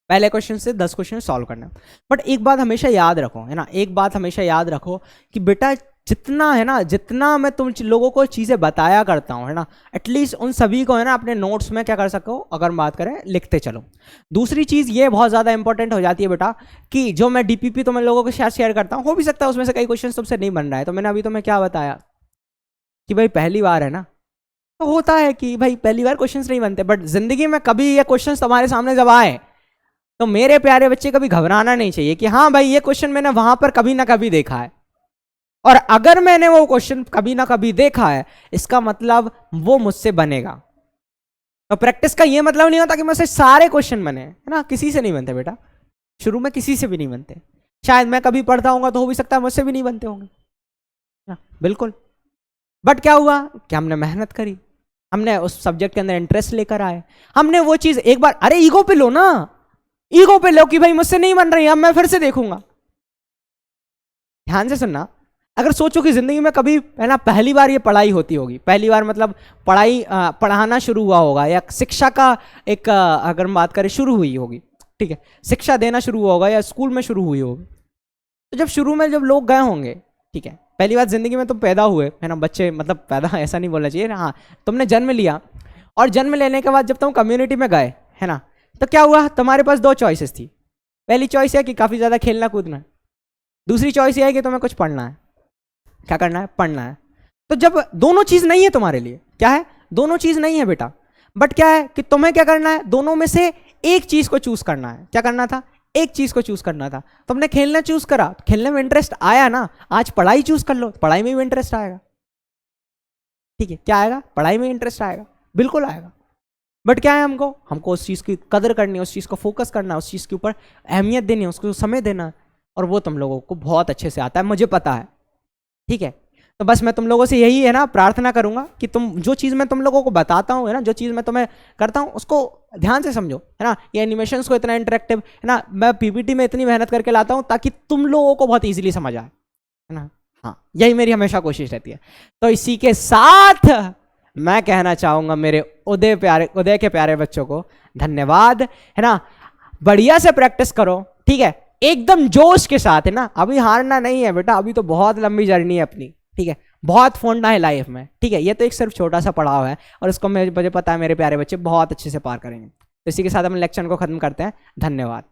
पहले क्वेश्चन से 10 क्वेश्चन सॉल्व करना। बट एक बात हमेशा याद रखो, है ना, एक बात हमेशा याद रखो कि बेटा जितना है ना, जितना मैं तुम लोगों को चीज़ें बताया करता हूँ, है ना, एटलीस्ट उन सभी को है ना अपने नोट्स में क्या कर सको, अगर बात करें, लिखते चलो। दूसरी चीज़ ये बहुत ज़्यादा इंपॉर्टेंट हो जाती है बेटा कि जो मैं डीपीपी तुम्हें लोगों के साथ शेयर करता हूँ, हो भी सकता है उसमें से कई क्वेश्चन तुमसे नहीं बन रहा है। तो मैंने अभी तुम्हें क्या बताया कि भाई पहली बार है ना, तो होता है कि भाई पहली बार क्वेश्चंस नहीं बनते, बट जिंदगी में कभी ये क्वेश्चंस तुम्हारे सामने जब आए तो मेरे प्यारे बच्चे कभी घबराना नहीं चाहिए कि हाँ भाई ये क्वेश्चन मैंने वहां पर कभी ना कभी देखा है, और अगर मैंने वो क्वेश्चन कभी ना कभी देखा है इसका मतलब वो मुझसे बनेगा। तो प्रैक्टिस का ये मतलब नहीं होता कि मुझसे सारे क्वेश्चन बने, है ना, किसी से नहीं बनते बेटा, शुरू में किसी से भी नहीं बनते। शायद मैं कभी पढ़ता हूँ तो हो भी सकता है मुझसे भी नहीं बनते होंगे, बिल्कुल। बट क्या हुआ कि हमने मेहनत करी, हमने उस सब्जेक्ट के अंदर इंटरेस्ट लेकर आए, हमने वो चीज एक बार, अरे ईगो पे लो ना, ईगो पे लो कि भाई मुझसे नहीं बन रही, अब मैं फिर से देखूंगा। ध्यान से सुनना, अगर सोचो कि जिंदगी में कभी है ना पहली बार ये पढ़ाई होती होगी, पहली बार मतलब पढ़ाई पढ़ाना शुरू हुआ होगा, या शिक्षा का एक अगर हम बात करें शुरू हुई होगी, ठीक है, शिक्षा देना शुरू हुआ होगा या स्कूल में शुरू हुई होगी, तो जब शुरू में जब लोग गए होंगे, ठीक है, पहली बात जिंदगी में तुम पैदा हुए है ना, बच्चे मतलब पैदा ऐसा नहीं बोलना चाहिए, हाँ तुमने जन्म लिया और जन्म लेने के बाद जब तुम कम्युनिटी में गए है ना, तो क्या हुआ, तुम्हारे पास दो चॉइसेस थी। पहली चॉइस है कि काफ़ी ज़्यादा खेलना कूदना है, दूसरी चॉइस ये है कि तुम्हें कुछ पढ़ना है। क्या करना है, पढ़ना है। तो जब दोनों चीज़ नहीं है तुम्हारे लिए, क्या है, दोनों चीज़ नहीं है बेटा, बट क्या है कि तुम्हें क्या करना है, दोनों में से एक चीज़ को चूज करना है। क्या करना था, एक चीज़ को चूज करना था। तुमने खेलना चूज करा, खेलने में इंटरेस्ट आया ना, आज पढ़ाई चूज कर लो, पढ़ाई में भी इंटरेस्ट आएगा। ठीक है, क्या आएगा, पढ़ाई में इंटरेस्ट आएगा, बिल्कुल आएगा। बट क्या है, हमको उस चीज़ की कदर करनी है, उस चीज़ को फोकस करना है, उस चीज़ के ऊपर अहमियत देनी है, उसको समय देना है, और वो तुम लोगों को बहुत अच्छे से आता है, मुझे पता है। ठीक है, तो बस मैं तुम लोगों से यही है ना प्रार्थना करूंगा कि तुम जो चीज़ मैं तुम लोगों को बताता हूँ है ना, जो चीज़ मैं तुम्हें करता हूँ उसको ध्यान से समझो है ना। ये एनिमेशंस को इतना इंटरेक्टिव है ना, मैं पीपीटी में इतनी मेहनत करके लाता हूँ ताकि तुम लोगों को बहुत इजीली समझ आए है ना। हाँ, यही मेरी हमेशा कोशिश रहती है। तो इसी के साथ मैं कहना चाहूंगा मेरे उदय के प्यारे बच्चों को धन्यवाद है ना। बढ़िया से प्रैक्टिस करो, ठीक है, एकदम जोश के साथ है ना। अभी हारना नहीं है बेटा, अभी तो बहुत लंबी जर्नी है अपनी, ठीक है, बहुत फोड़ना है लाइफ में, ठीक है। ये तो एक सिर्फ छोटा सा पड़ाव है और इसको मुझे पता है मेरे प्यारे बच्चे बहुत अच्छे से पार करेंगे। तो इसी के साथ हम लेक्चर को खत्म करते हैं। धन्यवाद।